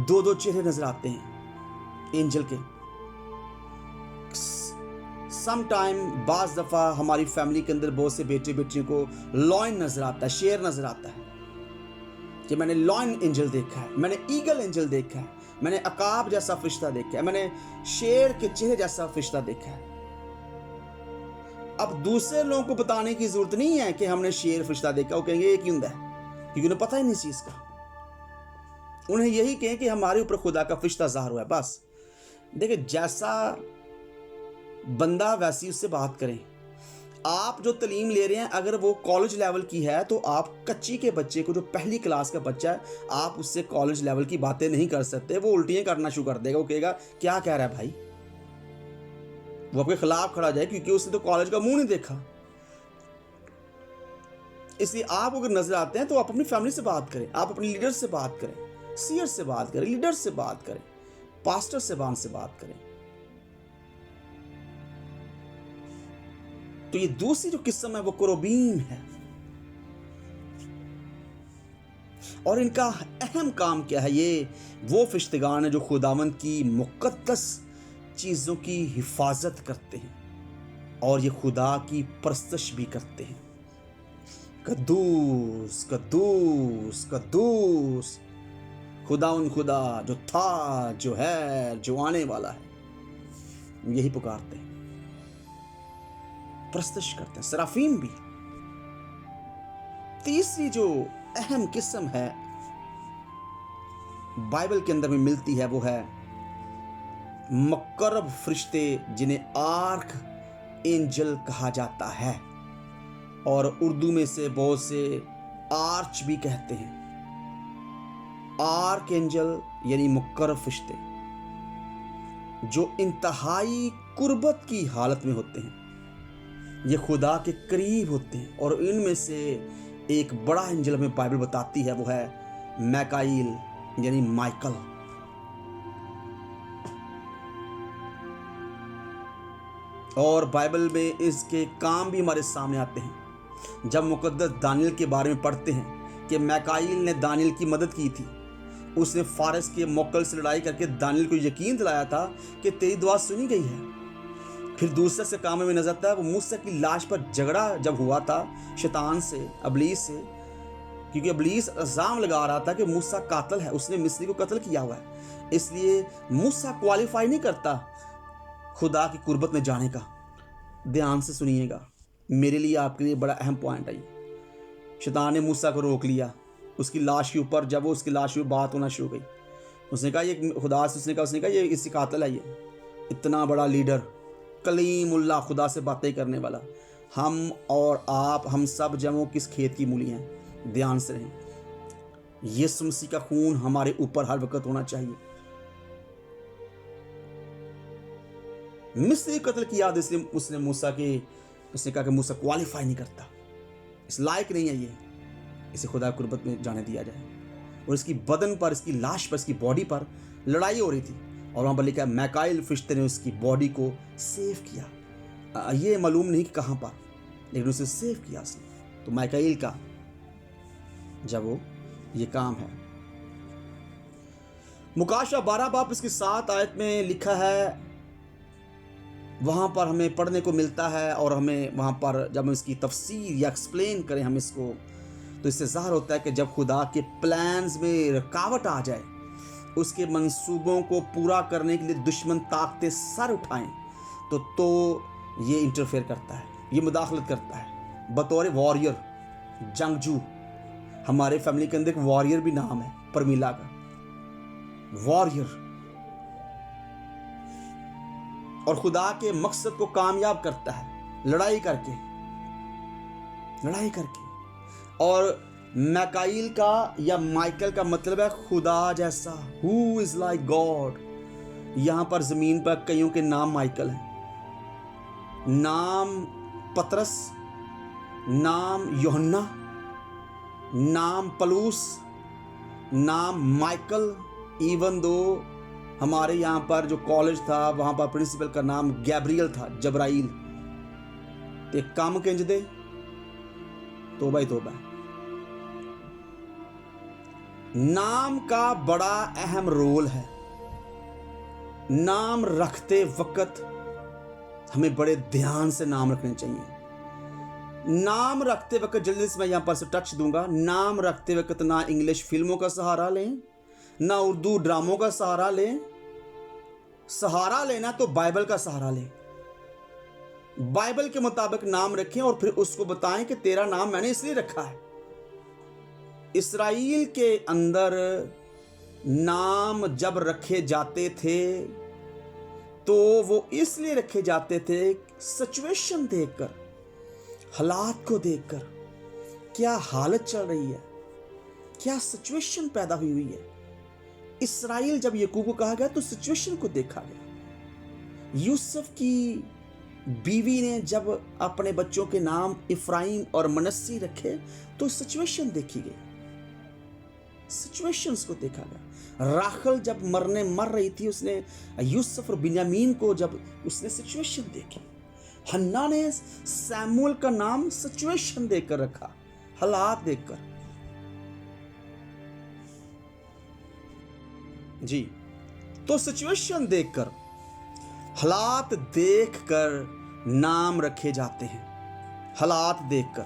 दो दो चेहरे नजर आते हैं एंजल के। सम टाइम बाज दफा हमारी फैमिली के अंदर बहुत से बेटे बेटियों को लॉयन नजर आता है, शेर नजर आता है कि मैंने लॉयन एंजल देखा है, मैंने ईगल एंजल देखा है, मैंने अकाब जैसा फरिश्ता देखा है, मैंने शेर के चेहरे जैसा फरिश्ता देखा है। अब दूसरे लोगों को बताने की जरूरत नहीं है कि हमने शेर फरिश्ता देखा। वो कहेंगे ये क्यों है, क्योंकि उन्हें पता ही नहीं इस चीज का। उन्हें यही कहें कि हमारे ऊपर खुदा का फरिश्ता ज़ाहिर हुआ है, बस। देखिए, जैसा बंदा वैसी उससे बात करें। आप जो तालीम ले रहे हैं, अगर वो कॉलेज लेवल की है, तो आप कच्ची के बच्चे को, जो पहली क्लास का बच्चा है, आप उससे कॉलेज लेवल की बातें नहीं कर सकते। वो उल्टियाँ करना शुरू कर देगा। वो कहेगा क्या कह रहा है भाई, वो आपके खिलाफ खड़ा जाए, क्योंकि उसने तो कॉलेज का मुंह नहीं देखा। इसलिए आप अगर नजर आते हैं तो आप अपनी फैमिली से बात करें, आप अपने लीडर से बात करें, सीयर से बात करें, लीडर से बात करें, पास्टर साहब से बात करें। तो ये दूसरी जो किस्म है वो कुरुबीन है। और इनका अहम काम क्या है? ये वो फरिश्तेगान है जो खुदावंद की मुकद्दस चीजों की हिफाजत करते हैं और ये खुदा की परस्तश भी करते हैं। कद्दूस कद्दूस कद्दूस, खुदा जो था, जो है, जो आने वाला है, यही पुकारते हैं, परस्तश करते हैं। सराफीम भी। तीसरी जो अहम किस्म है बाइबल के अंदर में मिलती है वो है मुकर्रब फरिश्ते, जिन्हें आर्क एंजल कहा जाता है, और उर्दू में से बहुत से आर्च भी कहते हैं। आर्क एंजल यानी मुकर्रब फरिश्ते, जो इंतहाई कुर्बत की हालत में होते हैं, ये खुदा के करीब होते हैं। और इनमें से एक बड़ा एंजल हमें बाइबल बताती है, वो है मैकाइल यानी माइकल। और बाइबल में इसके काम भी हमारे सामने आते हैं। जब मुकद्दस दानियल के बारे में पढ़ते हैं कि मैकाइल ने दानियल की मदद की थी, उसने फारस के मोकल से लड़ाई करके दानियल को यकीन दिलाया था कि तेरी दुआ सुनी गई है। फिर दूसरे से काम में नजर आता है वो मूसा की लाश पर झगड़ा जब हुआ था शैतान से, अबलीस से, क्योंकि अबलीस इल्जाम लगा रहा था कि मूसा कातिल है, उसने मिस्री को कत्ल किया हुआ है। इसलिए मूसा क्वालिफाई नहीं करता खुदा की कुर्बत में जाने का। ध्यान से सुनिएगा, मेरे लिए आपके लिए बड़ा अहम पॉइंट है ये। शैतान ने मूसा को रोक लिया उसकी लाश के ऊपर। जब वो उसकी लाश के ऊपर बात होना शुरू हुई, उसने कहा ये खुदा से, उसने कहा ये इसी कातिल है। ये इतना बड़ा लीडर, कलीमुल्लाह, खुदा से बातें करने वाला। हम और आप, हम सब जमो किस खेत की मूली हैं। ध्यान से रहें, यीशु मसीह का खून हमारे ऊपर हर वक्त होना चाहिए। मिस्री कत्ल की याद, इसलिए उसने कहा कि मूसा क्वालिफाई नहीं करता, इस लायक नहीं है ये, इसे खुदा की कुर्बत में जाने दिया जाए। और इसकी बदन पर, इसकी लाश पर, इसकी बॉडी पर लड़ाई हो रही थी, और वहां पर लिखा है मैकाइल फरिश्ते ने उसकी बॉडी को सेव किया। ये मालूम नहीं कि कहां पर, लेकिन उसे सेव किया उसने। तो मैकाइल का जब वो ये काम है। मुकाशा 12 बाब इसकी 7 आयत में लिखा है, वहाँ पर हमें पढ़ने को मिलता है। और हमें वहाँ पर जब हम इसकी तफसीर या एक्सप्लेन करें हम इसको, तो इससे ज़ाहिर होता है कि जब खुदा के प्लान्स में रुकावट आ जाए, उसके मंसूबों को पूरा करने के लिए दुश्मन ताकतें सर उठाएं, तो ये इंटरफेयर करता है, ये मुदाखलत करता है बतौर वॉरियर, जंगजू। हमारे फैमिली के अंदर एक वॉरियर भी नाम है, परमीला का, वॉरियर। और खुदा के मकसद को कामयाब करता है लड़ाई करके। और मैकाइल का या माइकल का मतलब है खुदा जैसा, हु इज लाइक गॉड। यहां पर जमीन पर कईयों के नाम माइकल हैं। नाम पतरस, नाम यूहन्ना, नाम पलूस, नाम माइकल। इवन दो हमारे यहाँ पर जो कॉलेज था वहाँ पर प्रिंसिपल का नाम गैब्रियल था, जबराइल। ते काम केंज दे, तोबा ही तोबा। नाम का बड़ा अहम रोल है। नाम रखते वक्त हमें बड़े ध्यान से नाम रखने चाहिए। नाम रखते वक्त, जल्दी से मैं यहां पर से टच दूंगा, नाम रखते वक्त ना इंग्लिश फिल्मों का सहारा लें, ना उर्दू ड्रामों का सहारा लें। सहारा लेना तो बाइबल का सहारा लें। बाइबल के मुताबिक नाम रखें और फिर उसको बताएं कि तेरा नाम मैंने इसलिए रखा है। इस्राएल के अंदर नाम जब रखे जाते थे तो वो इसलिए रखे जाते थे, सिचुएशन देखकर, हालात को देखकर, क्या हालत चल रही है, क्या सिचुएशन पैदा हुई है। इस्राएल जब याकूब को कहा गया तो सिचुएशन को देखा गया। यूसुफ की बीवी ने जब अपने बच्चों के नाम इफ्राइम और मनस्सी रखे तो सिचुएशन देखी गई, सिचुएशंस को देखा गया। राखल जब मर रही थी, उसने यूसुफ और बिन्यामीन को जब उसने सिचुएशन देखी। हन्ना ने सैमुअल का नाम सिचुएशन देखकर रखा, हालात देखकर। जी, तो सिचुएशन देखकर, हालात देखकर नाम रखे जाते हैं। हालात देखकर,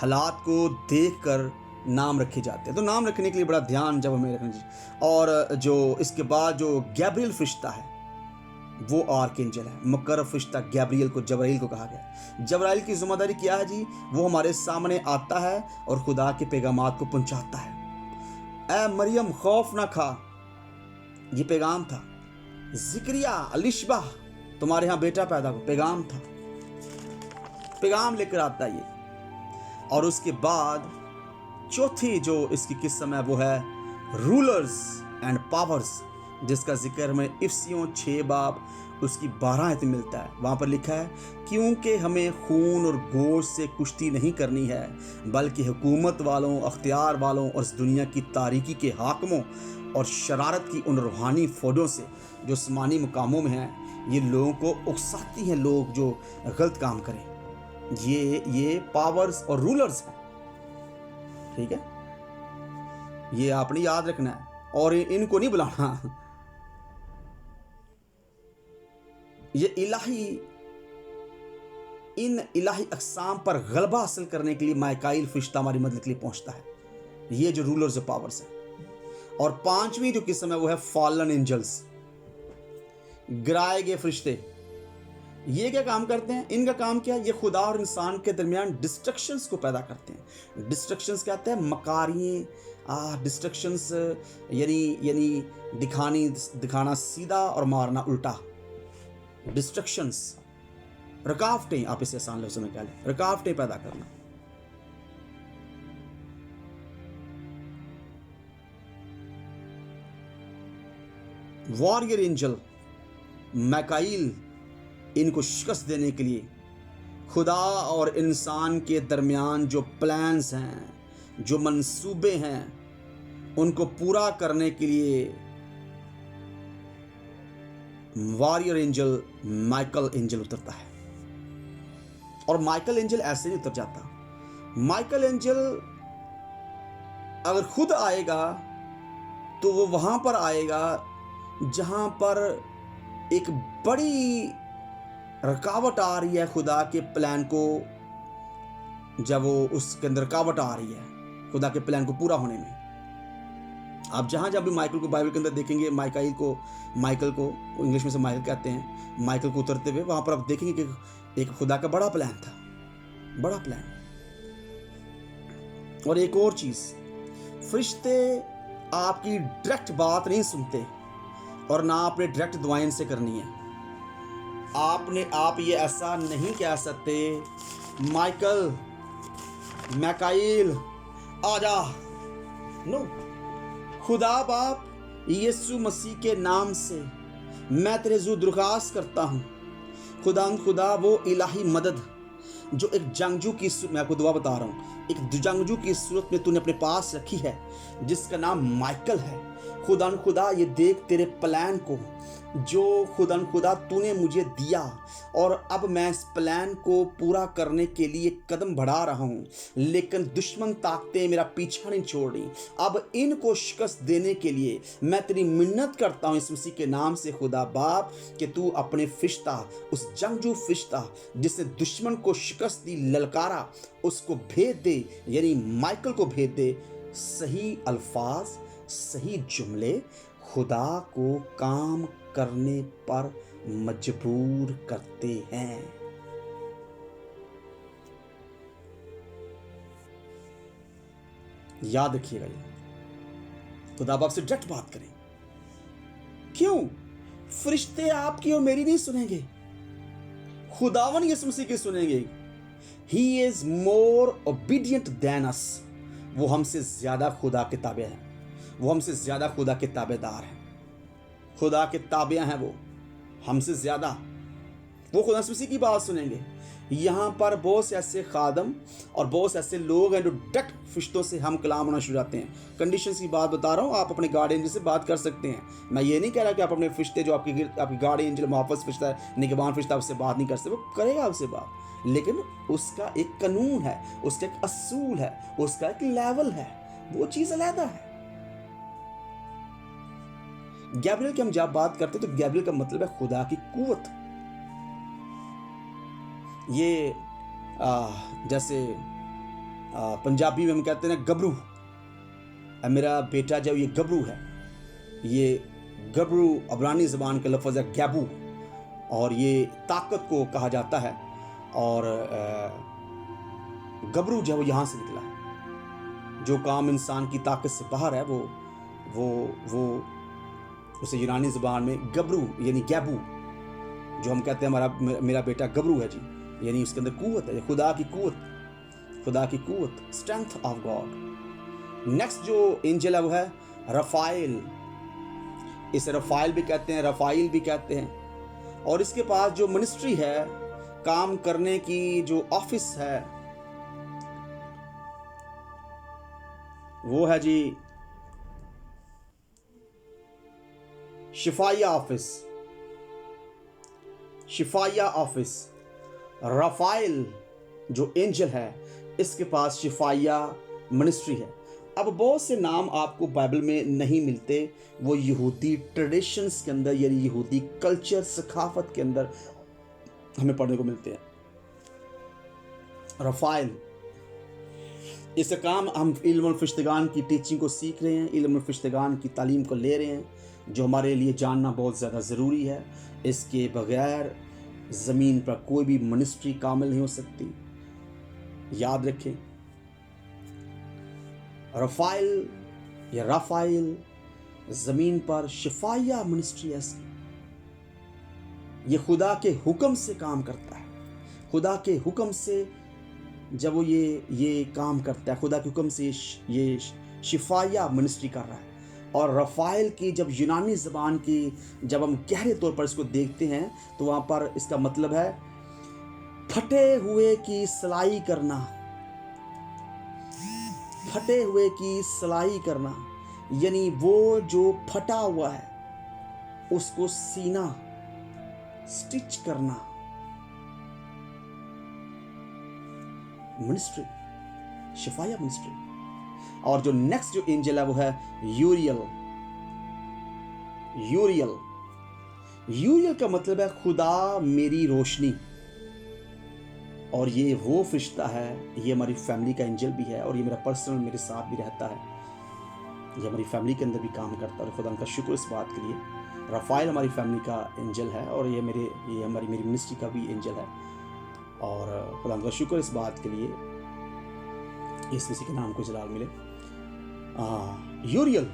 हालात को देखकर नाम रखे जाते हैं। तो नाम रखने के लिए बड़ा ध्यान जब हमें रखना चाहिए। और जो इसके बाद जो गैब्रियल फरिश्ता है वो आर्कएंजल है। मुकर्रब फरिश्ता गैब्रियल को, जबराइल को कहा गया। जबराइल की जिम्मेदारी क्या है जी? वो हमारे सामने आता है और खुदा के पैगामात को पहुंचाता है। ऐ मरियम खौफ ना खा, ये पैगाम था। जिक्रिया अलिशबा, तुम्हारे यहाँ बेटा पैदा हो, पैगाम था, पैगाम लेकर आता है ये। और उसके बाद चौथी जो इसकी किस्म है वो है रूलर्स एंड पावर्स, जिसका जिक्र हमें इफिसियों 6 बाब उसकी 12 आयत में मिलता है। वहाँ पर लिखा है, क्योंकि हमें खून और गोश्त से कुश्ती नहीं करनी है, बल्कि हुकूमत वालों, अख्तियार वालों और इस दुनिया की तारीकी के हाकिमों और शरारत की उन रूहानी फौजों से जो आसमानी मुकामों में हैं। ये लोगों को उकसाती हैं, लोग जो गलत काम करें। ये पावर्स और रूलर्स हैं, ठीक है? ये आपने याद रखना है और इनको नहीं बुलाना। ये इन इलाही अक़साम पर गलबा हासिल करने के लिए माइकाइल फरिश्ता हमारी मदद के लिए पहुंचता है। ये जो रूलर्स और पावर्स हैं। और 5वीं जो किस्म है वो है फॉलन एंजल्स, गिराए गए फरिश्ते। ये क्या काम करते हैं? इनका काम क्या है? ये खुदा और इंसान के दरमियान डिस्ट्रक्शंस को पैदा करते हैं। डिस्ट्रक्शंस क्या होते हैं? मकारियाँ, डिस्ट्रक्शंस यानी दिखाना सीधा और मारना उल्टा। डिस्ट्रक्शंस, रुकावटें, आप इसे आसान लफ्ज़ों में कह लें, रुकावटें पैदा करना। वॉरियर एंजल माइकाइल इनको शिकस्त देने के लिए खुदा और इंसान के दरमियान जो प्लान्स हैं, जो मंसूबे हैं, उनको पूरा करने के लिए वॉरियर एंजल माइकल एंजल उतरता है। और माइकल एंजल ऐसे नहीं उतर जाता। माइकल एंजल अगर खुद आएगा तो वो वहां पर आएगा जहां पर एक बड़ी रुकावट आ रही है खुदा के प्लान को। जब वो उसके अंदर रुकावट आ रही है खुदा के प्लान को पूरा होने में। आप जहां भी माइकल को बाइबल के अंदर देखेंगे, माइकल को इंग्लिश में से माइकल कहते हैं, माइकल को उतरते हुए, वहां पर आप देखेंगे कि एक खुदा का बड़ा प्लान था, बड़ा प्लान। और एक और चीज, फरिश्ते आपकी डायरेक्ट बात नहीं सुनते और ना आपने डायरेक्ट दुआएं से करनी है। आप ये ऐसा नहीं कह सकते, माइकाइल आजा। नो, खुदा बाप यीशु मसीह के नाम से मैं तेरे ज़ू दरख्वास्त करता हूँ। खुदा वो इलाही मदद जो एक जंगजू की, मैं आपको दुआ बता रहा हूँ, एक जंगजू की सूरत में तूने अपने पास रखी है, जिसका नाम माइकल है। खुदा ये देख तेरे प्लान को जो खुदा तूने मुझे दिया, और अब मैं इस प्लान को पूरा करने के लिए कदम बढ़ा रहा हूँ, लेकिन दुश्मन ताकतें मेरा पीछा नहीं छोड़ रही। अब इनको शिकस्त देने के लिए मैं तेरी मिन्नत करता हूँ इस मसीह के नाम से खुदा बाप, कि तू अपने फिश्ता, उस जंगजू फिश्ता जिसने दुश्मन को शिकस्त दी, ललकारा, उसको भेद दे, यानी माइकल को भेद दे। सही अल्फाज, सही जुमले खुदा को काम करने पर मजबूर करते हैं। याद रखिएगा, ये खुदा बाप से डट बात करें। क्यों? फरिश्ते आपकी और मेरी नहीं सुनेंगे, खुदावन यीशु मसीह की सुनेंगे। He is more obedient than us। वो हमसे ज्यादा खुदा के ताबे हैं, वो हमसे ज्यादा खुदा के ताबेदार हैं, खुदा के ताबे हैं वो हमसे ज्यादा। वो खुदा मसीह की बात सुनेंगे। यहाँ पर बहुत से ऐसे खादम और बहुत से ऐसे लोग हैं जो डट फिश्तों से हम कलाम होना शुरू जाते हैं। कंडीशंस की बात बता रहा हूँ, आप अपने गार्ड एंजल से बात कर सकते हैं। मैं ये नहीं कह रहा कि आप अपने फिश्ते जो आपकी गार्ड एंजल मुहाफ़िज़ फिश्ता है, निगहबान फिश्ता, उससे बात नहीं कर सकते। वो करेगा उससे बात, लेकिन उसका एक कानून है, उसका एक असूल है, उसका एक लेवल है, वो चीज़ अलग है। गैब्रियल की हम जब बात करते हैं तो गैब्रियल का मतलब है खुदा की कुव्वत। ये जैसे पंजाबी में हम कहते हैं गबरू, मेरा बेटा जब ये गबरू है, ये गबरू अबरानी ज़बान का लफ्ज़ है गैबू, और ये ताकत को कहा जाता है। और गबरू जो यहाँ से निकला है, जो काम इंसान की ताकत से बाहर है, वो उसे यूनानी ज़बान में गबरू यानी गैबू, जो हम कहते हैं मेरा बेटा गबरू है जी, यानी उसके अंदर कुव्वत है, खुदा की कुव्वत, स्ट्रेंथ ऑफ गॉड। नेक्स्ट जो एंजल है वो है रफाइल। इसे रफाइल भी कहते हैं, रफाइल भी कहते हैं। और इसके पास जो मिनिस्ट्री है, काम करने की जो ऑफिस है, वो है जी शिफाया ऑफिस। रफाइल जो एंजल है, इसके पास शिफाया मिनिस्ट्री है। अब बहुत से नाम आपको बाइबल में नहीं मिलते, वो यहूदी ट्रेडिशंस के अंदर यानी यहूदी कल्चर सकाफत के अंदर हमें पढ़ने को मिलते हैं। रफाइल, इसका काम हम इल्मुल फिश्तगान की टीचिंग को सीख रहे हैं, इल्मुल फिश्तगान की तालीम को ले रहे हैं, जो हमारे लिए जानना बहुत ज़्यादा ज़रूरी है। इसके बगैर ज़मीन पर कोई भी मिनिस्ट्री कामिल नहीं हो सकती। याद रखें, रफाइल या राफाइल ज़मीन पर शिफाया मिनिस्ट्री है। ये खुदा के हुक्म से काम करता है। खुदा के हुक्म से जब वो ये काम करता है, खुदा के हुक्म से ये शिफाया मिनिस्ट्री कर रहा है। और रफाइल की जब यूनानी ज़बान की जब हम गहरे तौर पर इसको देखते हैं तो वहाँ पर इसका मतलब है फटे हुए की सिलाई करना, फटे हुए की सिलाई करना, यानी वो जो फटा हुआ है उसको सीना, स्टिच करना, मिनिस्ट्री, शिफाया मिनिस्ट्री। और जो नेक्स्ट जो एंजल है वो है यूरियल। यूरियल का मतलब है खुदा मेरी रोशनी। और ये वो फरिश्ता है, ये हमारी फैमिली का एंजल भी है, और ये मेरा पर्सनल मेरे साथ भी रहता है, ये हमारी फैमिली के अंदर भी काम करता है। और खुदा का शुक्र इस बात के लिए। रफाइल हमारी फैमिली का एंजल है, और ये मेरी मिनिस्ट्री का भी एंजल है। और खुदा का शुक्र इस बात के लिए, इस किसी के नाम को जलाल मिले। यूरियल,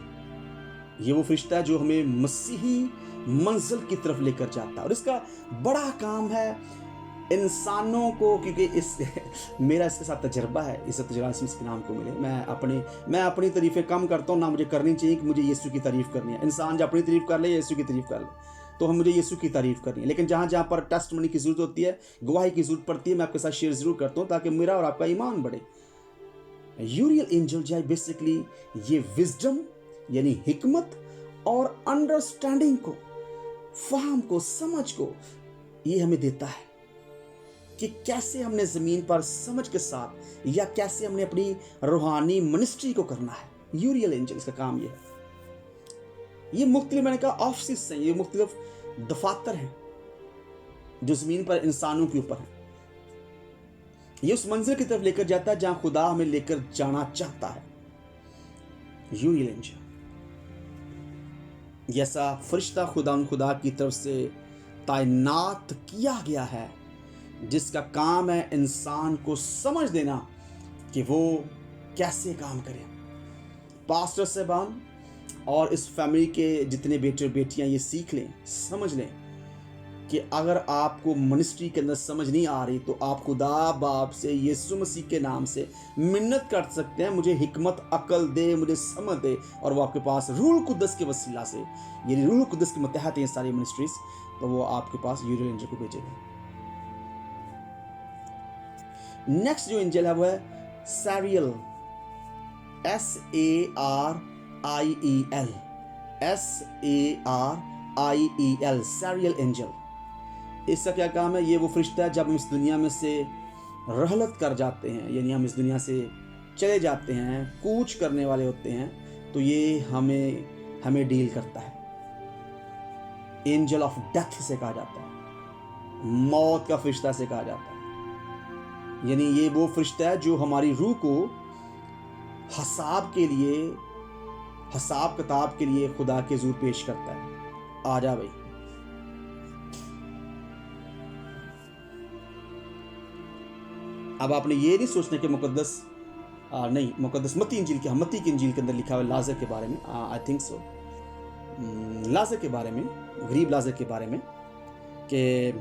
ये वो फरिश्ता है जो हमें मसीही मंजिल की तरफ लेकर जाता है। और इसका बड़ा काम है इंसानों को, क्योंकि मेरा इसके साथ तजर्बा है, इस तजर्बा से इसके नाम को मिले। मैं अपनी तारीफ़ें कम करता हूँ, ना मुझे करनी चाहिए कि मुझे यीशु की तारीफ़ करनी है। इंसान जब अपनी तारीफ़ कर ले, यीशु की तारीफ़ कर ले, तो हम मुझे यीशु की तारीफ़ करनी है। लेकिन जहाँ पर टेस्टमनी की ज़रूरत होती है, गवाही की ज़रूरत पड़ती है, मैं आपके साथ शेयर ज़रूर करता हूँ ताकि मेरा और आपका ईमान बढ़े। यूरियल एंजल जो है बेसिकली ये विजडम यानी हिकमत और अंडरस्टैंडिंग को, फाहम को, समझ को ये हमें देता है कि कैसे हमने ज़मीन पर समझ के साथ या कैसे हमने अपनी रूहानी मिनिस्ट्री को करना है। यूरियल एंजल इसका काम ये है। ये मुख्तलिफ, मैंने कहा ऑफिस हैं, ये मुख्तलिफ दफातर हैं जो ज़मीन पर इंसानों के ऊपर हैं। ये उस मंजिल की तरफ लेकर जाता है जहां खुदा हमें लेकर जाना चाहता है। यूरियल एंजल जैसा फरिश्ता खुदा की तरफ से तैनात किया गया है, जिसका काम है इंसान को समझ देना कि वो कैसे काम करे। पास्टर साहबान और इस फैमिली के जितने बेटे और बेटियां ये सीख लें, समझ लें कि अगर आपको मिनिस्ट्री के अंदर समझ नहीं आ रही तो आप खुदा बाप से यीशु मसीह के नाम से मिन्नत कर सकते हैं, मुझे हिकमत अकल दे, मुझे समझ दे, और वो आपके पास रूह कुद्दस के वसीला से, ये रूह कुद्दस के मतहत हैं सारी मिनिस्ट्रीज, तो वो आपके पास यूरियल एंजल को भेजेगा। नेक्स्ट जो एंजल है वो है सैरियल, SARIEL, सैरियल एंजल। इसका क्या काम है? ये वो फरिश्ता है जब हम इस दुनिया में से रहलत कर जाते हैं, यानी हम इस दुनिया से चले जाते हैं, कूच करने वाले होते हैं, तो ये हमें डील करता है। एंजल ऑफ डेथ से कहा जाता है, मौत का फरिश्ता से कहा जाता है। यानी ये वो फरिश्ता है जो हमारी रूह को हिसाब किताब के लिए खुदा के हुजूर पेश करता है। आ जा भाई। अब आपने ये नहीं सोचना कि मुकद्दस मत्ती की इंजील के अंदर लिखा हुआ लाजर के बारे में, आई थिंक सो, लाजर के बारे में, गरीब लाजर के बारे में, कि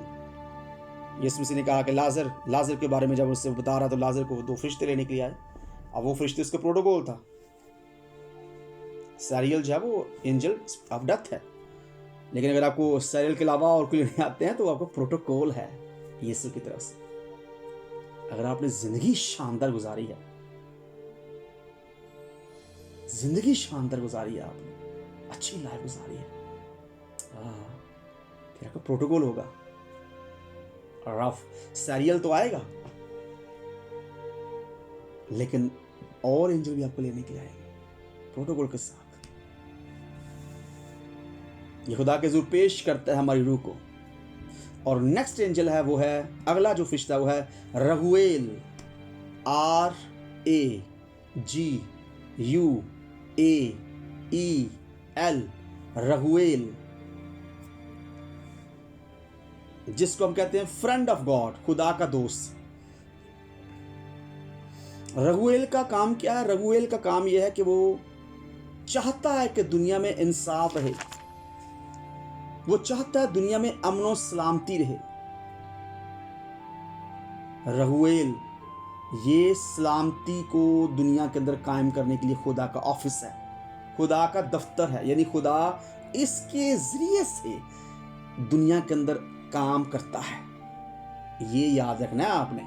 यीशु मसीह ने कहा कि लाजर के बारे में जब उससे बता रहा तो लाजर को 2 फरिश्ते लेने के लिए आए। अब वो फरिश्ते उसका प्रोटोकॉल था। सैरियल जो है वो एंजल ऑफ डेथ है, लेकिन अगर आपको सैरियल के अलावा और कोई लेने आते हैं तो आपको प्रोटोकॉल है यीशु की तरफ से। अगर आपने जिंदगी शानदार गुजारी है, आपने अच्छी लाइफ गुजारी है, फिर आपका प्रोटोकॉल होगा। रफ सैरियल तो आएगा, लेकिन और एंजल भी आपको लेने के लिए आएंगे प्रोटोकॉल के साथ। ये खुदा के हुजूर पेश करता है हमारी रूह को। और नेक्स्ट एंजल है वो है, अगला जो फरिश्ता वो है रगुएल, RAGUEL, रगुएल, जिसको हम कहते हैं फ्रेंड ऑफ गॉड, खुदा का दोस्त। रगुएल का काम क्या है? रगुएल का काम यह है कि वो चाहता है कि दुनिया में इंसाफ रहे, वो चाहता है दुनिया में अमन और सलामती रहे। रगुएल ये सलामती को दुनिया के अंदर कायम करने के लिए खुदा का ऑफिस है, खुदा का दफ्तर है, यानी खुदा इसके जरिए से दुनिया के अंदर काम करता है। ये याद रखना है आपने,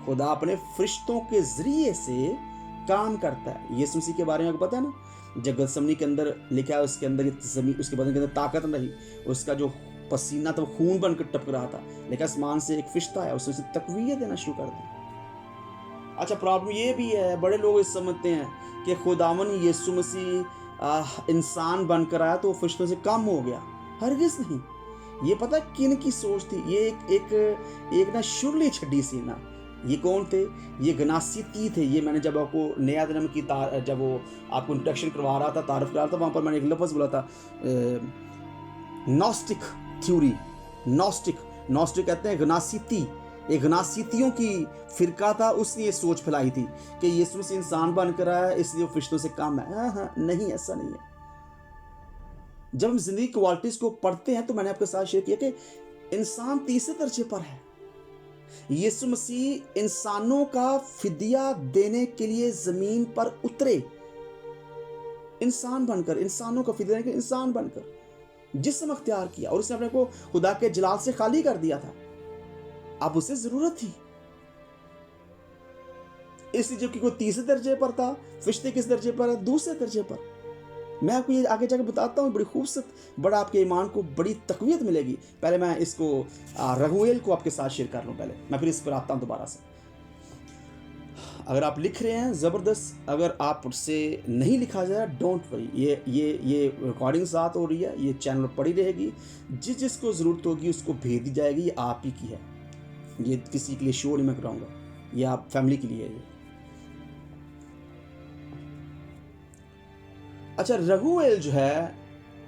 खुदा अपने फरिश्तों के जरिए से काम करता है। यीशु मसीह के बारे में आपको पता है ना, जब गतसमनी के अंदर लिखा है, उसके अंदर उसके बदन के अंदर ताकत नहीं, उसका जो पसीना था वो खून बनकर टपक रहा था, लेकिन आसमान से एक फरिश्ता आया, उसने उसे तकवीयत देना शुरू कर दी। अच्छा, प्रॉब्लम ये भी है, बड़े लोग इस समझते हैं कि खुदावन यीशु मसीह इंसान बनकर आया तो फरिश्तों से कम हो गया। हरगिज़ नहीं। ये पता किन की सोच थी? ये एक ना शुरली छड्डी सी ना, ये कौन थे? ये गनासीती थे। ये मैंने जब आपको नया जन्म की जब वो आपको इंट्रोडक्शन करवा रहा था, तारुफ करा रहा था, वहाँ पर मैंने एक लफ्ज़ बोला था, नॉस्टिक थ्योरी। नॉस्टिक कहते हैं गनासीती, एक गनासीतियों की फिरका था, उसने ये सोच फैलाई थी कि यीशु मसीह इंसान बनकर आया इसलिए वो फरिश्तों से कम है। हाँ, नहीं, ऐसा नहीं है। जब हम जिंदगी क्वालिटीज़ को पढ़ते हैं तो मैंने आपके साथ शेयर किया कि इंसान तीसरे दर्जे पर है। यीशु मसीह इंसानों का फिदिया देने के लिए जमीन पर उतरे, इंसान बनकर, इंसानों का फिदिया देने के लिए इंसान बनकर जिस्म अख्तियार किया, और उसने अपने को खुदा के जलाल से खाली कर दिया था। अब उसे जरूरत थी, इसलिए जबकि कोई तीसरे दर्जे पर था, फरिश्ते किस दर्जे पर है? दूसरे दर्जे पर। मैं आपको ये आगे जाकर बताता हूँ, बड़ी खूबसूरत, बड़ा आपके ईमान को बड़ी तक़वियत मिलेगी। पहले मैं इसको रगूएल को आपके साथ शेयर कर लूँ, पहले मैं फिर इस पर आता हूँ दोबारा से। अगर आप लिख रहे हैं ज़बरदस्त, अगर आपसे नहीं लिखा जाए डोंट वरी, ये रिकॉर्डिंग साथ हो रही है, ये चैनल पड़ी रहेगी, जिसको ज़रूरत होगी उसको भेज दी जाएगी। ये आप ही की है, ये किसी के लिए शो नहीं मैं कराऊंगा, ये आप फैमिली के लिए है ये। अच्छा, रगूएल जो है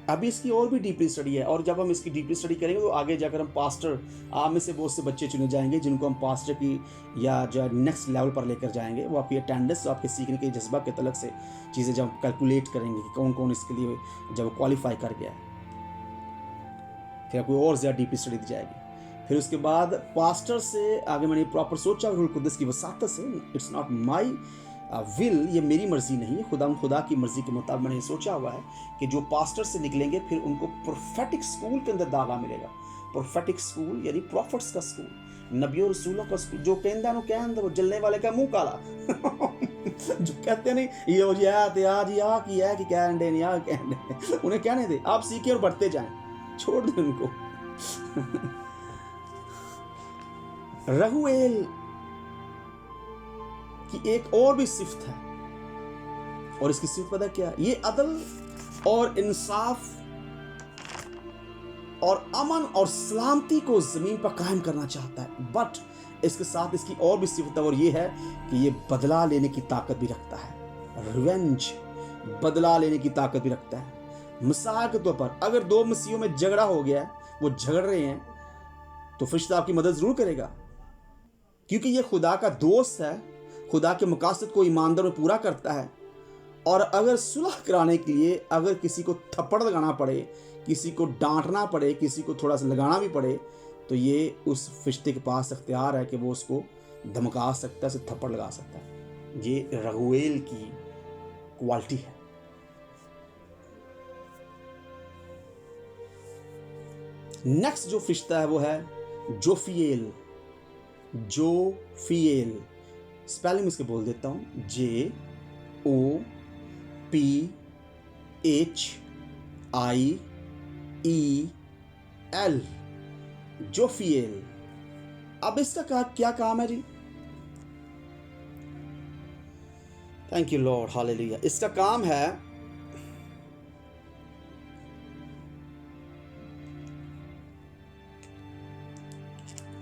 अभी इसकी और भी डीपली स्टडी है, और जब हम इसकी डीपली स्टडी करेंगे तो आगे जाकर हम पास्टर, आप में से बहुत से बच्चे चुने जाएंगे जिनको हम पास्टर की या जो नेक्स्ट लेवल पर लेकर जाएंगे। वो आपकी अटेंडेंस, आपके सीखने के जज्बा के तलक से चीज़ें जब कैलकुलेट करेंगे कि कौन कौन इसके लिए जब क्वालिफाई कर गया है, फिर आपको और ज़्यादा डीपली स्टडी दी जाएगी। फिर उसके बाद पास्टर से आगे मैंने प्रॉपर सोचा रूह कुद्दस की वसातत से, इट्स नॉट माई विल, ये मेरी मर्जी नहीं है, खुदा की मर्जी के मुताबिक मैंने सोचा हुआ है कि जो पास्टर से निकलेंगे फिर उनको प्रोफेटिक स्कूल के अंदर दाखिला मिलेगा। प्रोफेटिक स्कूल यानी प्रॉफिट्स का स्कूल, नबियों रसूलों का स्कूल। जो कहता है कहन वो जलने वाले का मुंह काला जो कहते नहीं ये हो याद याद या कि है कि कहने नहीं या कहने, उन्हें कहने दे, आप सीखे और बढ़ते जाएं, छोड़ दें उनको। रगूएल की एक और भी सिफ्त है, और इसकी सिफ्त पता क्या? ये अदल और इंसाफ और अमन और सलामती को जमीन पर कायम करना चाहता है। बट इसके साथ इसकी और भी सिफ्त है, और ये है कि ये बदला लेने की ताकत भी रखता है। रिवेंज, बदला लेने की ताकत भी रखता है। मिसाल के तौर पर अगर दो मसीहों में झगड़ा हो गया है, वो झगड़ रहे हैं, तो फरिश्ता आपकी मदद जरूर करेगा, क्योंकि ये खुदा का दोस्त है, खुदा के मकासद को ईमानदार में पूरा करता है। और अगर सुलह कराने के लिए अगर किसी को थप्पड़ लगाना पड़े, किसी को डांटना पड़े, किसी को थोड़ा सा लगाना भी पड़े, तो ये उस फरिश्ते के पास इख्तियार है कि वो उसको धमका सकता है, उसे थप्पड़ लगा सकता है। ये रगूएल की क्वालिटी है। नेक्स्ट जो फरिश्ता है वो है जोफिएल। जोफिएल स्पेलिंग इसके बोल देता हूं, JOPHIEL, जोफिएल। अब इसका क्या काम है जी? Thank you lord, hallelujah. इसका काम है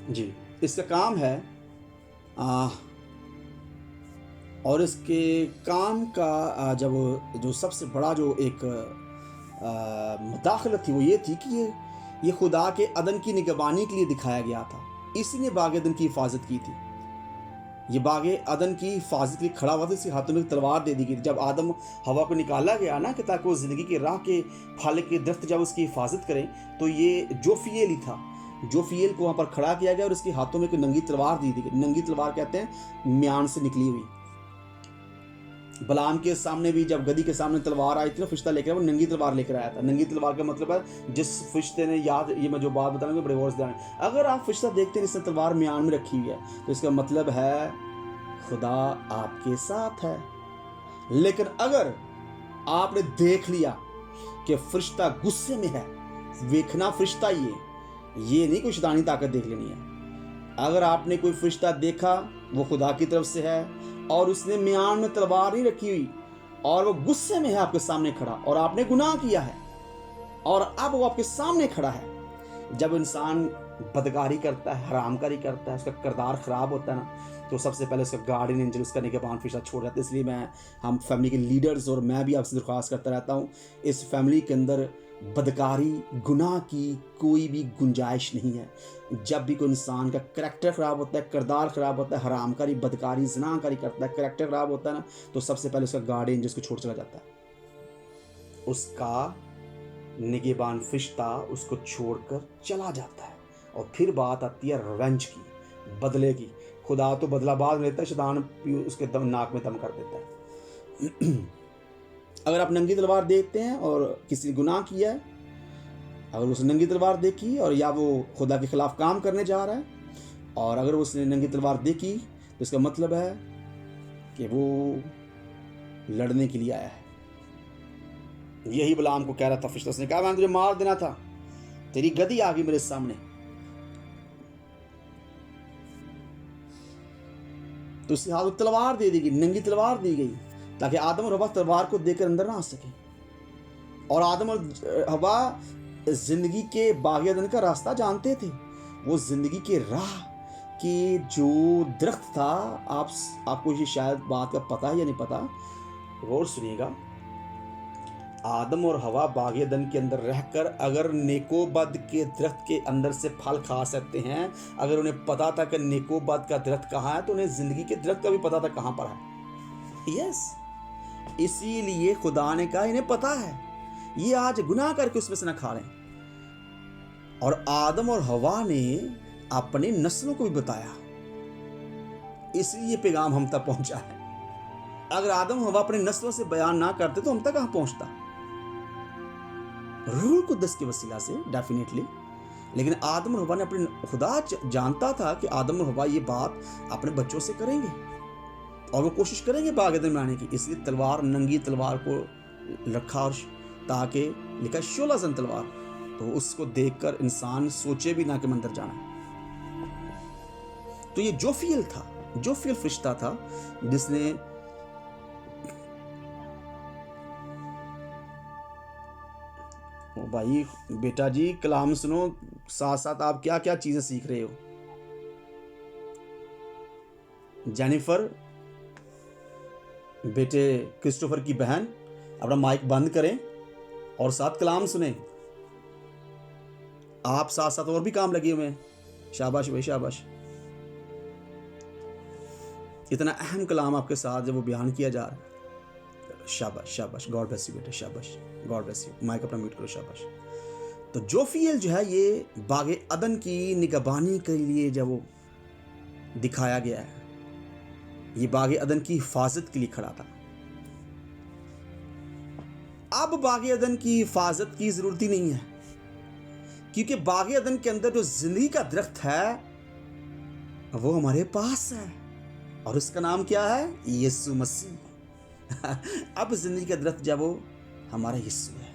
जी, इसका काम है और इसके काम का जब जो सबसे बड़ा जो एक मुदाखलत थी वो ये थी कि ये खुदा के अदन की निगरानी के लिए दिखाया गया था। इसी ने बाग अदन की हिफाजत की थी। ये बाग अदन की हिफाजत के लिए खड़ा हुआ था, इसके हाथों में तलवार दे दी गई। जब आदम हवा को निकाला गया ना कि ताकि वो ज़िंदगी के राह के फल के दरख्त जब उसकी हिफाजत करें, तो ये जोफिएल ही था। जोफिएल को वहाँ पर खड़ा किया गया और इसके हाथों में एक नंगी तलवार दी गई। नंगी तलवार कहते हैं म्यान से निकली हुई। बलाम के सामने भी जब गदी के सामने तलवार आई थी ना, फरिश्ता लेकर वो नंगी तलवार लेकर आया था। नंगी तलवार का मतलब है जिस फरिश्ते ने, याद ये मैं जो बात बताऊंगा बड़े गौर से ध्यान, अगर आप फरिश्ता देखते हैं इसने तलवार म्यान में रखी हुई है, तो इसका मतलब है खुदा आपके साथ है। लेकिन अगर आपने देख लिया कि फरिश्ता गुस्से में है, देखना फरिश्ता ये नहीं कोई शैतानी ताकत देख लेनी है। अगर आपने कोई फरिश्ता देखा वो खुदा की तरफ से है और उसने म्यान में तलवार नहीं रखी हुई और वो गुस्से में है आपके सामने खड़ा, और आपने गुनाह किया है और अब वो आपके सामने खड़ा है। जब इंसान बदकारी करता है, हरामकारी करता है, उसका किरदार खराब होता है ना, तो सबसे पहले उसका गार्डियन एंजल उसका निगहबान फरिश्ता छोड़ जाता है। इसलिए हम फैमिली के लीडर्स और मैं भी आपसे दरख्वास्त करता रहता हूँ, इस फैमिली के अंदर बदकारी, गुनाह की कोई भी गुंजाइश नहीं है। जब भी कोई इंसान का करैक्टर ख़राब होता है, किरदार ख़राब होता है, हरामकारी, बदकारी, ज़िनाकारी करता है, करैक्टर ख़राब होता है ना, तो सबसे पहले उसका गार्डियन जिसको छोड़ चला जाता है, उसका निगहबान फरिश्ता उसको छोड़कर चला जाता है। और फिर बात आती है रिवेंज की, बदले की। खुदा तो बदला बाद में लेता है, शैतान उसके दम नाक में दम कर देता है। अगर आप नंगी तलवार देखते हैं और किसी गुनाह किया है, अगर उसने नंगी तलवार देखी और या वो खुदा के खिलाफ काम करने जा रहा है, और अगर उसने नंगी तलवार देखी, तो इसका मतलब है कि वो लड़ने के लिए आया है। यही बिलाम को कह रहा था फिरौन ने कहा मैंने तुझे मार देना था, तेरी गदी आ गई मेरे सामने। तो उसके हाथ में तलवार दे दी गई, नंगी तलवार दी गई, ताकि आदम और हवा तलवार को देकर अंदर ना आ सके। और आदम और हवा जिंदगी के बाग अदन का रास्ता जानते थे। वो जिंदगी के राह के जो दरख्त था, आपको ये शायद बात का पता है या नहीं पता, गौर सुनिएगा। आदम और हवा बाग अदन के अंदर रहकर अगर नेकोबद के दरख्त के अंदर से फल खा सकते हैं, अगर उन्हें पता था कि नेकोबद का दरख्त कहाँ है, तो उन्हें जिंदगी के दरख्त का भी पता था कहाँ पर है। यस, इसीलिए खुदा ने कहा इन्हें पता है, ये आज गुनाह करके उसमें से ना खा लें। और आदम और हवा ने अपनी नस्लों को भी बताया, इसलिए ये पैगाम हम तक पहुंचा है। अगर आदम और हवा अपनी नस्लों से बयान ना करते तो हम तक कहां पहुंचता? रूह कुद्दस के वसीला से डेफिनेटली। लेकिन आदम और हवा ने अपने, खुदा जानता था कि आदम और हवा ये बात अपने बच्चों से करेंगे और वो कोशिश करेंगे बाग अदन में आने की, इसलिए तलवार, नंगी तलवार को रखा, और ताकि लिखा शोला जन तलवार, तो उसको देखकर इंसान सोचे भी ना कि मैं अंदर जाना। तो ये जोफियल था, जोफियल फरिश्ता था जिसने भाई बेटा जी कलाम सुनो, साथ साथ आप क्या क्या चीजें सीख रहे हो। जेनिफर, बेटे क्रिस्टोफर की बहन, अपना माइक बंद करें और साथ कलाम सुने। आप साथ साथ और भी काम लगे हुए हैं, शाबाश भाई शाबाश। इतना अहम कलाम आपके साथ जब वो बयान किया जा रहा है, शाबाश शाबाश, गॉड ब्लेस यू बेटे, शाबाश, गॉड ब्लेस यू। माइक अपना म्यूट करो, शाबाश। तो जोफियल जो है ये बागे अदन की निगहबानी के लिए जब वो दिखाया गया है, ये बागे अदन की हिफाजत के लिए खड़ा था। अब बागे अदन की हिफाजत की जरूरत ही नहीं है, क्योंकि बागे अदन के अंदर जो जिंदगी का दरख्त है वो हमारे पास है, और उसका नाम क्या है? यीशु मसीह। अब जिंदगी का दरख्त जब वो हमारा यीशु है,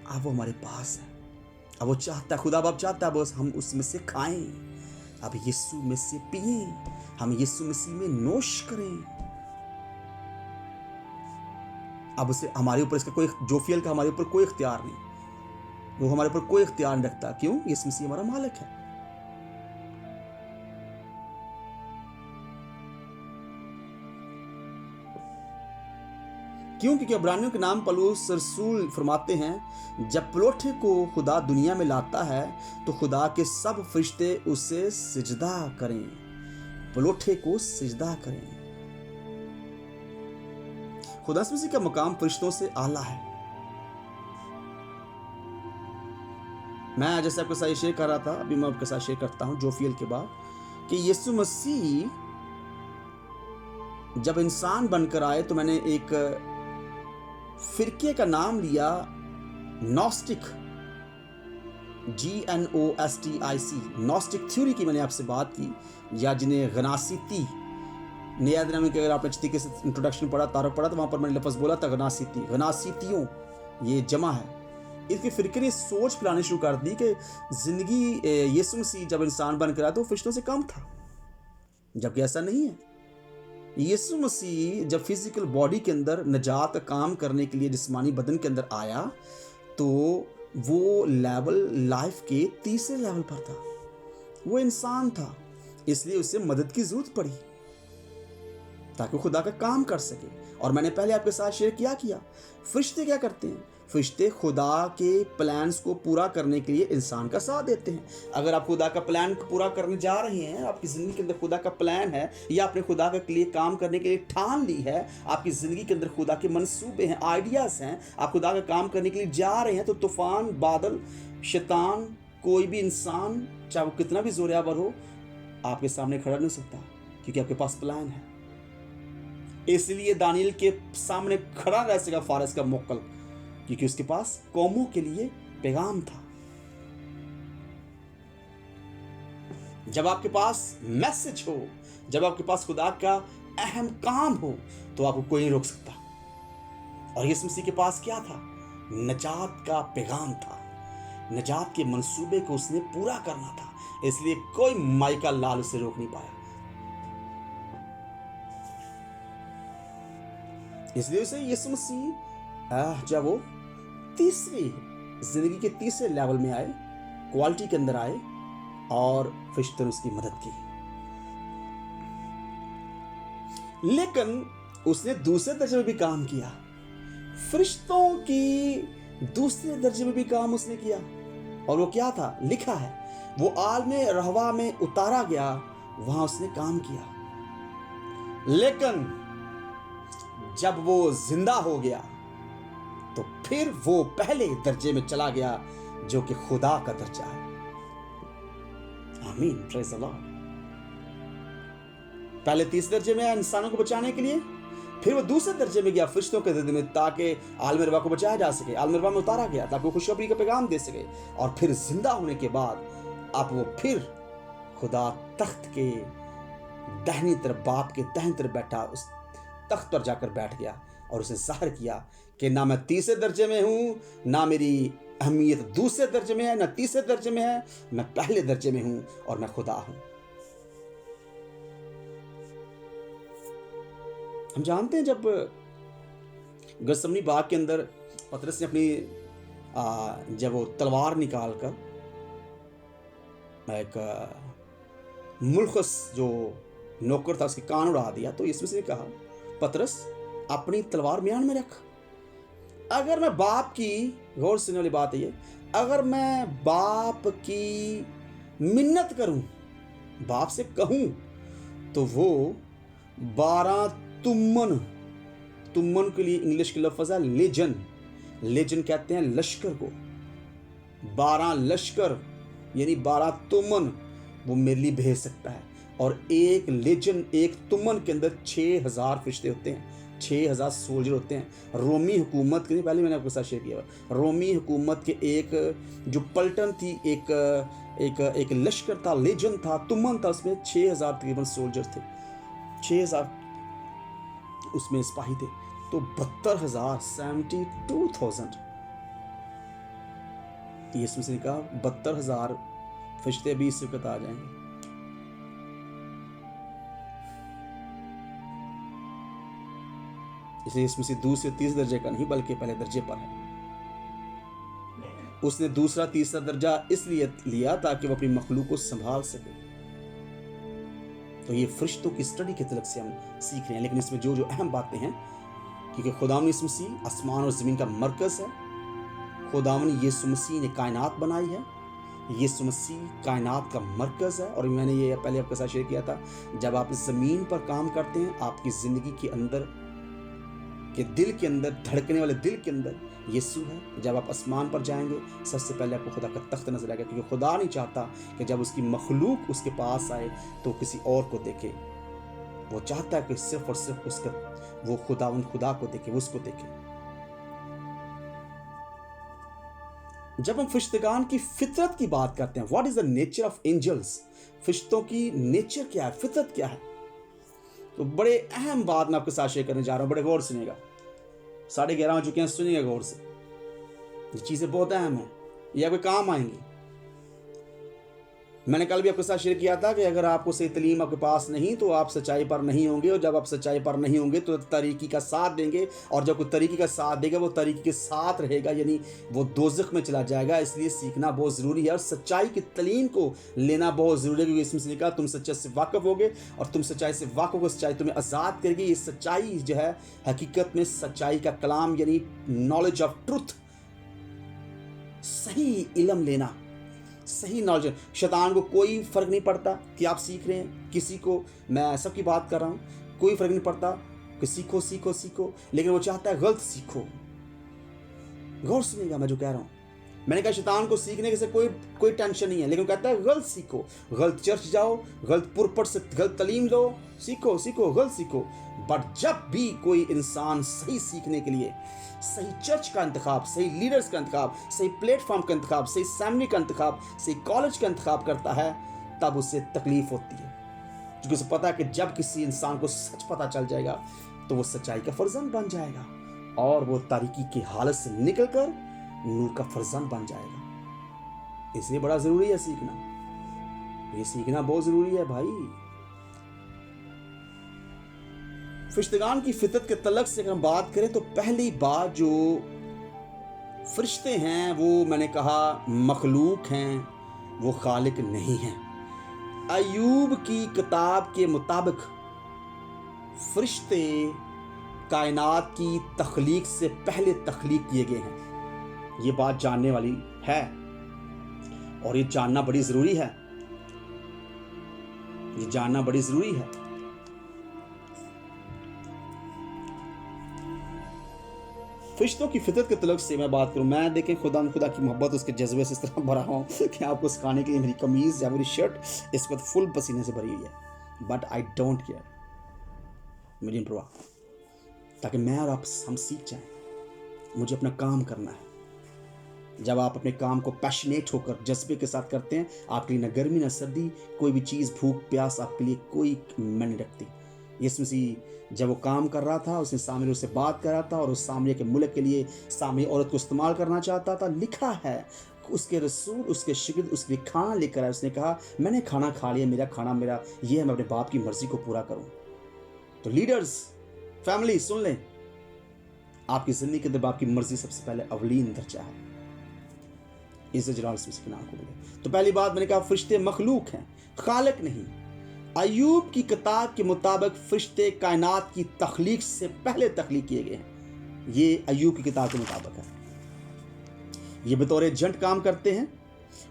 अब वो हमारे पास है। अब वो चाहता है, खुदा बाप चाहता है बस हम उसमें से खाएं, अब यीशु में से पिए, हम यीशु मसीह में नोश करें। अब उसे हमारे ऊपर इसका कोई, जोफियल का हमारे ऊपर कोई इख्तियार नहीं, वो हमारे ऊपर कोई इख्तियार नहीं रखता। क्यों? यीशु मसीह हमारा मालिक है। क्यों? क्योंकि इब्रानियों के नाम पौलुस रसूल फरमाते हैं, जब पलोठे को खुदा दुनिया में लाता है तो खुदा के सब फरिश्ते उसे सिजदा करें, पलोठे को सिजदा करें। खुदा मसीह का मकाम फरिश्तों से आला है। मैं जैसे आपके साथ शेयर कर रहा था, अभी मैं आपके साथ शेयर करता हूं जोफियल के बाद, कि यीशु मसीह जब इंसान बनकर आए तो मैंने एक फिरके का नाम लिया, नॉस्टिक, GNOSTIC, नॉस्टिक थ्योरी की मैंने आपसे बात की, या जिन्हें गनासीती, नया दिन में अगर आपने अच्छी तरीके से इंट्रोडक्शन पढ़ा, तारफ पढ़ा, तो वहां पर मैंने लफ्ज़ बोला था गनासीती, गनासीतियों, ये जमा है। इसके फिरके ने सोच फैलानी शुरू कर दी कि जिंदगी यीशु मसीह जब इंसान बनकर आया तो फरिश्तों से कम था, जबकि ऐसा नहीं है। यीशु मसीह जब फिजिकल बॉडी के अंदर निजात का काम करने के लिए जिस्मानी बदन के अंदर आया, तो वो लेवल लाइफ के तीसरे लेवल पर था। वो इंसान था, इसलिए उसे मदद की जरूरत पड़ी ताकि खुदा का काम कर सके। और मैंने पहले आपके साथ शेयर किया फरिश्ते क्या करते हैं? फरिश्ते खुदा के प्लान्स को पूरा करने के लिए इंसान का साथ देते हैं। अगर आप खुदा का प्लान पूरा करने जा रहे हैं, आपकी ज़िंदगी के अंदर खुदा का प्लान है, या आपने खुदा के लिए काम करने के लिए ठान ली है, आपकी ज़िंदगी के अंदर खुदा के मंसूबे हैं, आइडियाज़ हैं, आप खुदा का काम करने के लिए जा रहे हैं, तो तूफान, बादल, शैतान, कोई भी इंसान चाहे वो कितना भी जोरावर हो, आपके सामने खड़ा नहीं हो सकता, क्योंकि आपके पास प्लान है। इसलिए दानियल के सामने खड़ा रह सका फारस का मोक्कल, क्योंकि उसके पास कौमों के लिए पैगाम था। जब आपके पास मैसेज हो, जब आपके पास खुदा का अहम काम हो, तो आपको कोई नहीं रोक सकता। और यीशु मसीह के पास क्या था? नजात का पैगाम था। नजात के मंसूबे को उसने पूरा करना था, इसलिए कोई माइका लाल उसे रोक नहीं पाया। इसलिए उसे यीशु मसीह जब वो जिंदगी के तीसरे लेवल में आए, क्वालिटी के अंदर आए, और फरिश्तों ने उसकी मदद की। लेकिन उसने दूसरे दर्जे में भी काम किया, फरिश्तों की दूसरे दर्जे में भी काम उसने किया। और वो क्या था? लिखा है वो आल में रहवा में उतारा गया, वहां उसने काम किया। लेकिन जब वो जिंदा हो गया तो फिर वो पहले दर्जे में चला गया, जो कि खुदा का दर्जा है। आमीन, प्रेज़ द लॉर्ड। पहले तीसरे दर्जे में आया इंसानों को बचाने के लिए, फिर वो दूसरे दर्जे में गया फरिश्तों के दर्जे में, ताकि आलम रवा को बचाया जा सके। आलम रवा में उतारा गया ताकि वो खुशखबरी का पैगाम दे सके। और फिर जिंदा होने के बाद अब वो फिर खुदा तख्त के दाहिनी तरफ, बाप के दाहिनी तरफ बैठा, उस तख्त पर जाकर बैठ गया और उसे जाहिर किया कि ना मैं तीसरे दर्जे में हूं, ना मेरी अहमियत दूसरे दर्जे में है, ना तीसरे दर्जे में है, मैं पहले दर्जे में हूं और मैं खुदा हूं। हम जानते हैं जब गसमनी बाग के अंदर पतरस ने अपनी जब वो तलवार निकाल कर एक मुल्खस जो नौकर था उसके कान उड़ा दिया, तो इसमें से कहा, पतरस अपनी तलवार म्यान में रख। अगर मैं बाप की, गौर सुनने वाली बात है ये, अगर मैं बाप की मिन्नत करूं, बाप से कहूं, तो वो 12 तुम्मन के लिए इंग्लिश की लफ्ज़ है लेजन कहते हैं लश्कर को। 12 लश्कर यानी 12 तुम्मन वो मेरे लिए भेज सकता है। और एक लेजन, एक तुम्मन के अंदर 6000 फरिश्ते होते हैं, 6000 सोल्जर होते हैं। रोमी हुकूमत के, पहले मैंने आपके साथ शेयर किया, रोमी हुकूमत के एक जो पलटन थी, एक लश्कर था, लेजन था, तुम्मन था, उसमें 6000 तकरीबन सोल्जर थे, 6000 उसमें सिपाही थे। तो 72,000 72,000 यीशु मसीह ने कहा 72,000 फरिश्ते भी इस वक्त आ जाएंगे। इसलिए यीशु मसीह दूसरे तीसरे दर्जे का नहीं बल्कि पहले दर्जे पर है। उसने दूसरा तीसरा दर्जा इसलिए लिया ताकि वो अपनी मखलूक को संभाल सके। तो ये फरिश्तों की स्टडी के तलक से हम सीख रहे हैं, लेकिन इसमें जो अहम बातें हैं, क्योंकि खुदावंद यीशु मसीह आसमान और ज़मीन का मरकज़ है। खुदावंद यीशु मसीह ने कायनात बनाई है, यीशु मसीह कायनात का मरकज़ है। और मैंने ये पहले आपके साथ शेयर किया था, जब आप ज़मीन पर काम करते हैं, आपकी ज़िंदगी के अंदर के दिल के अंदर, धड़कने वाले दिल के अंदर यीशु है। जब आप आसमान पर जाएंगे, सबसे पहले आपको खुदा का तख्त नजर आएगा, क्योंकि खुदा नहीं चाहता कि जब उसकी मखलूक उसके पास आए तो किसी और को देखे। वो चाहता है कि सिर्फ और सिर्फ उसका, वो खुदा को देखे, उसको देखे। जब हम फरिश्तेगान की फितरत की बात करते हैं, what is the nature of angels, फरिश्तों की नेचर क्या है, फितरत क्या है, तो बड़े अहम बात मैं आपके साथ शेयर करने जा रहा हूं। बड़े गौर सुनिएगा, 11:30 हो चुके हैं, सुनिएगा गौर से, ये चीज़ें बहुत अहम है, ये आपके काम आएंगी। मैंने कल भी आपके साथ शेयर किया था कि अगर आपको सही तालीम आपके पास नहीं तो आप सच्चाई पर नहीं होंगे, और जब आप सच्चाई पर नहीं होंगे तो तरीकी का साथ देंगे, और जब कोई तरीकी का साथ देगा वो तरीकी के साथ रहेगा, यानी वो दोज़ख में चला जाएगा। इसलिए सीखना बहुत ज़रूरी है और सच्चाई की तालीम को लेना बहुत ज़रूरी है, क्योंकि इसमें कहा तुम सच्चाई से वाकिफ़ होगे और तुम सच्चाई से वाकिफ़ होगे, सच्चाई तुम्हें आज़ाद करेगी। ये सच्चाई जो है हकीकत में सच्चाई का कलाम यानी नॉलेज ऑफ ट्रुथ, सही इल्म लेना, सही नॉलेज। शैतान को कोई फ़र्क नहीं पड़ता कि आप सीख रहे हैं, किसी को, मैं सबकी बात कर रहा हूँ, कोई फ़र्क नहीं पड़ता कि सीखो सीखो सीखो, लेकिन वो चाहता है गलत सीखो। गौर सुनिएगा मैं जो कह रहा हूँ, मैंने कहा शैतान को सीखने से कोई टेंशन नहीं है, लेकिन कहता है गलत सीखो, गलत चर्च जाओ, गलत पुरपट से गलत तालीम लो, सीखो गलत सीखो। बट जब भी कोई इंसान सही सीखने के लिए सही चर्च का इंतखाब, सही लीडर्स का इंतखाब, सही प्लेटफॉर्म का इंतखाब, सही सेमिनरी का इंतखाब, सही कॉलेज का इंतखाब करता है, तब उसे तकलीफ होती है, क्योंकि उसे पता है कि जब किसी इंसान को सच पता चल जाएगा तो वो सच्चाई का फर्जंद बन जाएगा और वो तारीकी की हालत से निकलकर नूर का फरजान बन जाएगा। इसलिए बड़ा जरूरी है सीखना, ये सीखना बहुत जरूरी है भाई। फरिश्तेगान की फितरत के तलक से अगर हम बात करें तो पहली बात, जो फरिश्ते हैं वो मैंने कहा मखलूक हैं, वो खालिक नहीं हैं। अय्यूब की किताब के मुताबिक फरिश्ते कायनात की तख्लीक से पहले तख्लीक किए गए हैं। ये बात जानने वाली है और ये जानना बड़ी ज़रूरी है, ये जानना बड़ी ज़रूरी है। फरिश्तों की फितरत के तलक से मैं बात करूं, मैं देखें खुदा की मोहब्बत, उसके जज्बे से इस तरह भरा हूं कि आपको सिखाने के लिए मेरी कमीज़ या मेरी शर्ट इस वक्त फुल पसीने से भरी हुई है, बट आई डोंट केयर, मुझे नहीं परवाह, ताकि मैं और आप हम सीख जाएं। मुझे अपना काम करना है। जब आप अपने काम को पैशनेट होकर जज्बे के साथ करते हैं, आपके लिए ना गर्मी ना सर्दी, कोई भी चीज़ भूख प्यास आपके लिए कोई मायने नहीं रखती। यीशु मसीह जब वो काम कर रहा था, उसने सामरी से बात कर रहा था और उस सामरी के मुल्क के लिए सामरी औरत को इस्तेमाल करना चाहता था। लिखा है उसके रसूल, उसके शिगिर्द उसके लिए खाना लेकर आए। उसने कहा मैंने खाना खा लिया, मेरा खाना मेरा ये है, मैं अपने बाप की मर्जी को पूरा करूं। तो लीडर्स, फैमिली सुन लें, आपकी जिंदगी के अंदर बाप की मर्जी सबसे पहले अवलीन दर्जा है। इसे जलाल के नाम को बोले। तो पहली बात मैंने कहा फरिश्ते मखलूक हैं, खालिक नहीं। अय्यूब की किताब के मुताबिक फरिश्ते कायनात की तख्लीक से पहले तख्लीक किए गए हैं। ये अय्यूब की किताब के मुताबिक है। ये बतौर एजेंट काम करते हैं।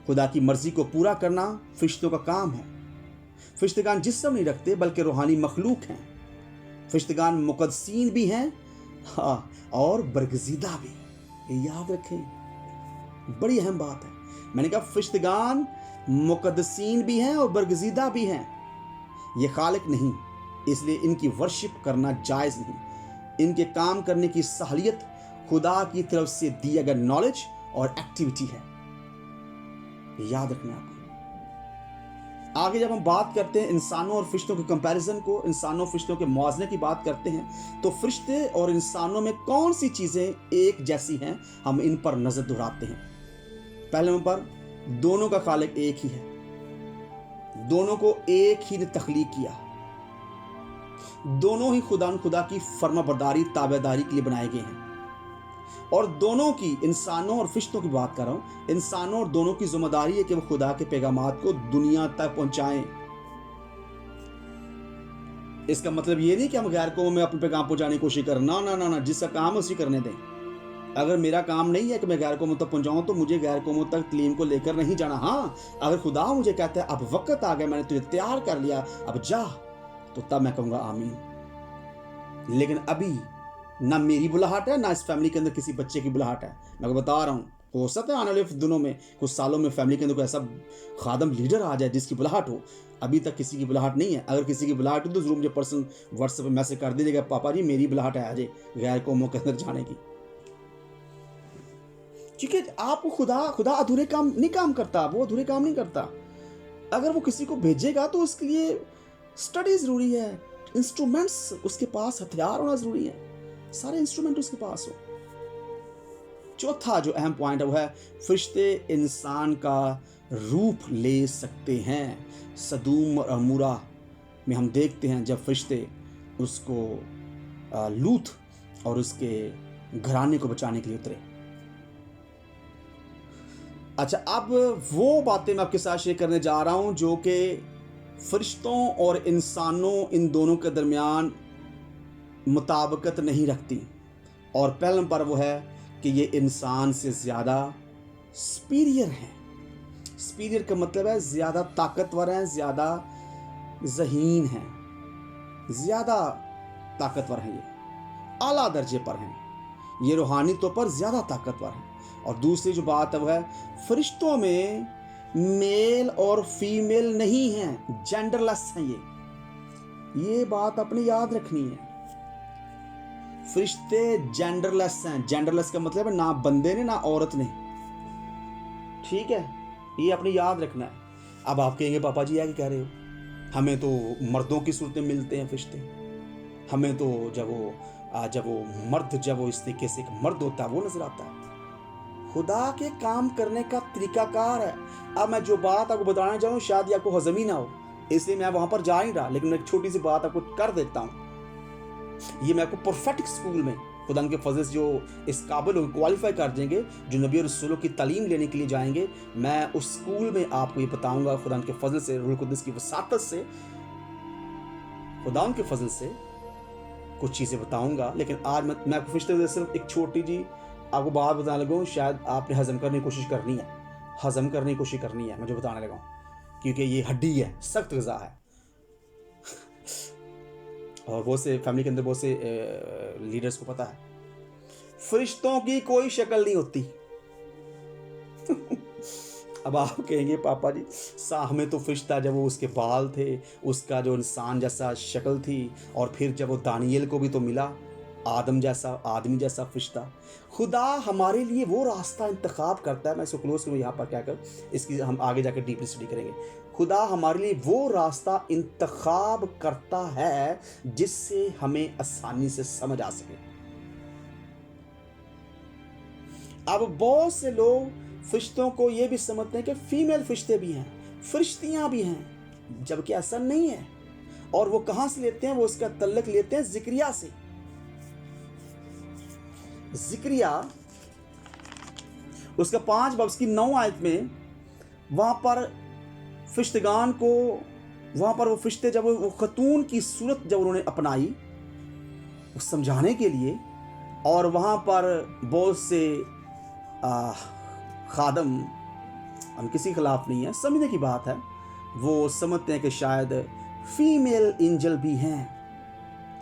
खुदा की मर्जी को पूरा करना फरिश्तों का काम है। फरिश्तेगान जिस्म नहीं रखते बल्कि रूहानी मखलूक हैं। फरिश्तेगान मुक़द्दसीन भी हैं, हाँ, और बरगज़ीदा भी। ये याद रखें, बड़ी अहम बात है। मैंने कहा फरिश्तेगान मुक़द्दसीन भी हैं और बरगज़ीदा भी हैं। ये खालिक नहीं, इसलिए इनकी वर्शिप करना जायज़ नहीं। इनके काम करने की सहलियत खुदा की तरफ से दिया गया नॉलेज और एक्टिविटी है। याद रखना आपको। आगे जब हम बात करते हैं इंसानों और फरिश्तों के कंपैरिजन को, इंसानों और फरिश्तों के मुआवजे की बात करते हैं, तो फरिश्ते और इंसानों में कौन सी चीज़ें एक जैसी हैं, हम इन पर नज़र दोहराते हैं। पहले नंबर, दोनों का खालिक एक ही है। दोनों को एक ही ने तख्लीक किया। दोनों ही खुदा की फर्माबरदारी ताबेदारी के लिए बनाए गए हैं। और दोनों की, इंसानों और फरिश्तों की बात कर रहा हूं, इंसानों और दोनों की जिम्मेदारी है कि वो खुदा के पैगामात को दुनिया तक पहुंचाएं। इसका मतलब ये नहीं कि हम गैर कौमों में अपने पैगाम पहुंचाने की कोशिश करें। ना ना ना ना, जिसका काम है उसी करने दें। अगर मेरा काम नहीं है कि मैं गैर कौमों तक पहुंचाऊं, तो मुझे गैर कौमों तक तलीम को लेकर नहीं जाना। हाँ, अगर खुदा मुझे कहता है अब वक्त आ गया, मैंने तुझे तैयार कर लिया, अब जा, तो तब मैं कहूंगा आमीन। लेकिन अभी ना मेरी बुलाहट है, ना इस फैमिली के अंदर किसी बच्चे की बुलाहट है। मैं बता रहा हूँ, हो सकता है आने वाले दिनों में, कुछ सालों में फैमिली के अंदर कोई ऐसा खादम लीडर आ जाए जिसकी बुलाहट हो। अभी तक किसी की बुलाहट नहीं है। अगर किसी की बुलाहट हो तो जरूर मुझे पर्सनल व्हाट्सएप पे मैसेज कर दीजिएगा, पापा जी मेरी बुलाहट है आज गैर कौमों के अंदर जाने की। क्योंकि आपको खुदा अधूरे काम नहीं काम करता, वो अधूरे काम नहीं करता। अगर वो किसी को भेजेगा तो उसके लिए स्टडी जरूरी है, इंस्ट्रूमेंट्स उसके पास, हथियार होना जरूरी है, सारे इंस्ट्रूमेंट उसके पास हो। चौथा जो अहम पॉइंट है वो है फरिश्ते इंसान का रूप ले सकते हैं। सदूम और अमूरा में हम देखते हैं जब फरिश्ते उसको लूत और उसके घराने को बचाने के लिए उतरे। अच्छा, अब वो बातें मैं आपके साथ शेयर करने जा रहा हूं जो कि फरिश्तों और इंसानों, इन दोनों के दरमियान मुताबिकत नहीं रखती। और पहला नंबर वो है कि ये इंसान से ज़्यादा सुपीरियर हैं। सुपीरियर का मतलब है ज़्यादा ताकतवर हैं, ज़्यादा ज़हीन हैं, ज़्यादा ताकतवर हैं, ये आला दर्जे पर हैं, ये रूहानी तौर पर ज़्यादा ताकतवर हैं। और दूसरी जो बात है वो है फरिश्तों में मेल और फीमेल नहीं हैं, जेंडरलेस हैं ये बात अपनी याद रखनी है। फरिश्ते जेंडरलेस हैं। जेंडरलेस का मतलब है ना बंदे ने ना औरत ने, ठीक है, ये अपनी याद रखना है। अब आप कहेंगे पापा जी क्या कह रहे हो, हमें तो मर्दों की सूरतें मिलते हैं फरिश्ते, हमें तो जब वो जब वो इस तरीके से एक मर्द होता है वो नजर आता है। खुदा के काम करने का तरीकाकार है। अब मैं जो बात आपको बताना चाहूँ शायद ये आपको हजम ही ना हो, इसलिए मैं वहां पर जा नहीं रहा, लेकिन मैं एक छोटी सी बात आपको कर देता हूँ। ये मैं आपको प्रोफेटिक स्कूल में खुदा के फजल से जो इस काबिल हो क्वालिफाई कर जाएंगे, जो नबी और रसूलों की तालीम लेने के लिए जाएंगे, मैं उस स्कूल में आपको ये बताऊंगा खुदा के फजल से, रूह कुद्दुस की वसातत से, खुदा के फजल से कुछ चीज़ें बताऊंगा। लेकिन आज मैं आपको फिर सिर्फ एक छोटी जी आपको बात बताने लगा हूँ, शायद आपने हजम करने की कोशिश करनी है मैं जो बताने लगा हूँ, क्योंकि ये हड्डी है, सख्त ग़िज़ा है। और बहुत से फैमिली के अंदर बहुत से लीडर्स को पता है, फरिश्तों की कोई शक्ल नहीं होती। अब आप कहेंगे पापा जी हमें तो फरिश्ता जब वो उसके बाल थे, उसका जो इंसान जैसा शक्ल थी, और फिर जब वो दानियल को भी तो मिला आदमी जैसा फरिश्ता। खुदा हमारे लिए वो रास्ता इंतखाब करता है। मैं इसको क्लोज करूँ यहाँ पर क्या कर, इसकी हम आगे जाकर डीपली स्टडी करेंगे। खुदा हमारे लिए वो रास्ता इंतखाब करता है जिससे हमें आसानी से समझ आ सके। अब बहुत से लोग फरिश्तों को ये भी समझते हैं कि फीमेल फरिश्ते भी हैं, फरिश्तियां भी हैं, जबकि ऐसा नहीं है। और वो कहां से लेते हैं? वो उसका तल्लक लेते हैं ज़िक्रिया से। ज़िक्रिया उसका 5 बाब की 9 आयत में वहां पर फरिश्तगान को, वहां पर वो फरिश्ते जब वो खतून की सूरत जब उन्होंने अपनाई वो समझाने के लिए, और वहां पर बहुत से खादम, हम किसी खिलाफ नहीं है, समझने की बात है, वो समझते हैं कि शायद फीमेल एंजल भी हैं,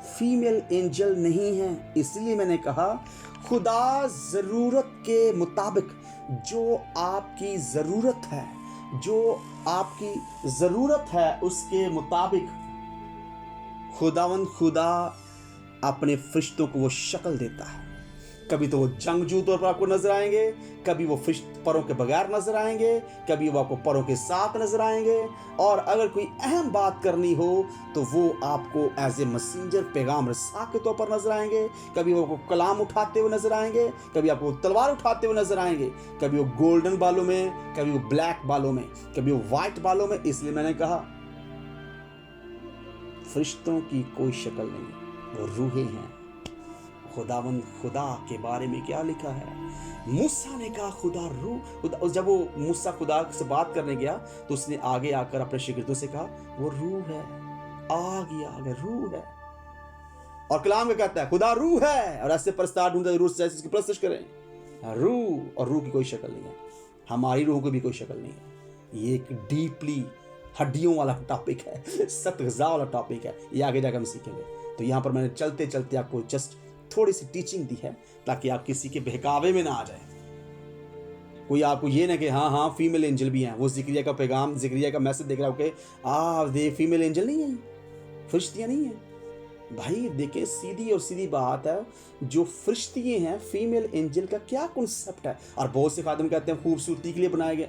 फीमेल एंजल नहीं है। इसलिए मैंने कहा खुदा ज़रूरत के मुताबिक जो आपकी ज़रूरत है उसके मुताबिक खुदा अपने फरिश्तों को वो शक्ल देता है। कभी तो वो जंगजू तौर पर आपको नजर आएंगे, कभी वो परों के बगैर नजर आएंगे, कभी वो आपको परों के साथ नजर आएंगे, और अगर कोई अहम बात करनी हो तो वो आपको एज ए मैसेंजर, पैगाम रसा के तौर पर नजर आएंगे। कभी वो आपको कलाम उठाते हुए नजर आएंगे, कभी आपको तलवार उठाते हुए नजर आएंगे, कभी वो गोल्डन बालों में, कभी वो ब्लैक बालों में, कभी वो व्हाइट बालों में। इसलिए मैंने कहा फरिश्तों की कोई शक्ल नहीं, वो रूहें हैं। खुदा के बारे में क्या लिखा है? मूसा ने कहा खुदा रूह, जब वो मूसा खुदा से बात करने गया तो उसने आगे आकर अपने शागिर्दों से कहा वो रूह है, आगे रूह है। और कलाम में कहता है खुदा रूह है, और ऐसे परस्तार ढूंढते रूह से इसकी प्रस्तुत करें। रूह, और रूह की कोई शक्ल नहीं है, हमारी रूह की भी कोई शक्ल नहीं है। ये एक डीपली हड्डियों वाला टॉपिक है, सख्त ग़िज़ा वाला टॉपिक है, ये आगे जाकर हम सीखेंगे। तो यहाँ पर मैंने चलते चलते आपको जस्ट थोड़ी सी टीचिंग दी है ताकि आप किसी के बहकावे में ना आ जाए। कोई आपको ये ना कि हाँ फीमेल एंजल भी हैं, वो ज़िक्रिया का पैगाम, ज़िक्रिया का मैसेज देख रहा हो कि फीमेल एंजल नहीं है, फरिश्तियाँ नहीं है। भाई देखें, सीधी बात है, जो फरिश्तियाँ हैं, फीमेल एंजल का क्या कॉन्सेप्ट है। और बहुत से खादिम कहते हैं खूबसूरती के लिए बनाए गए।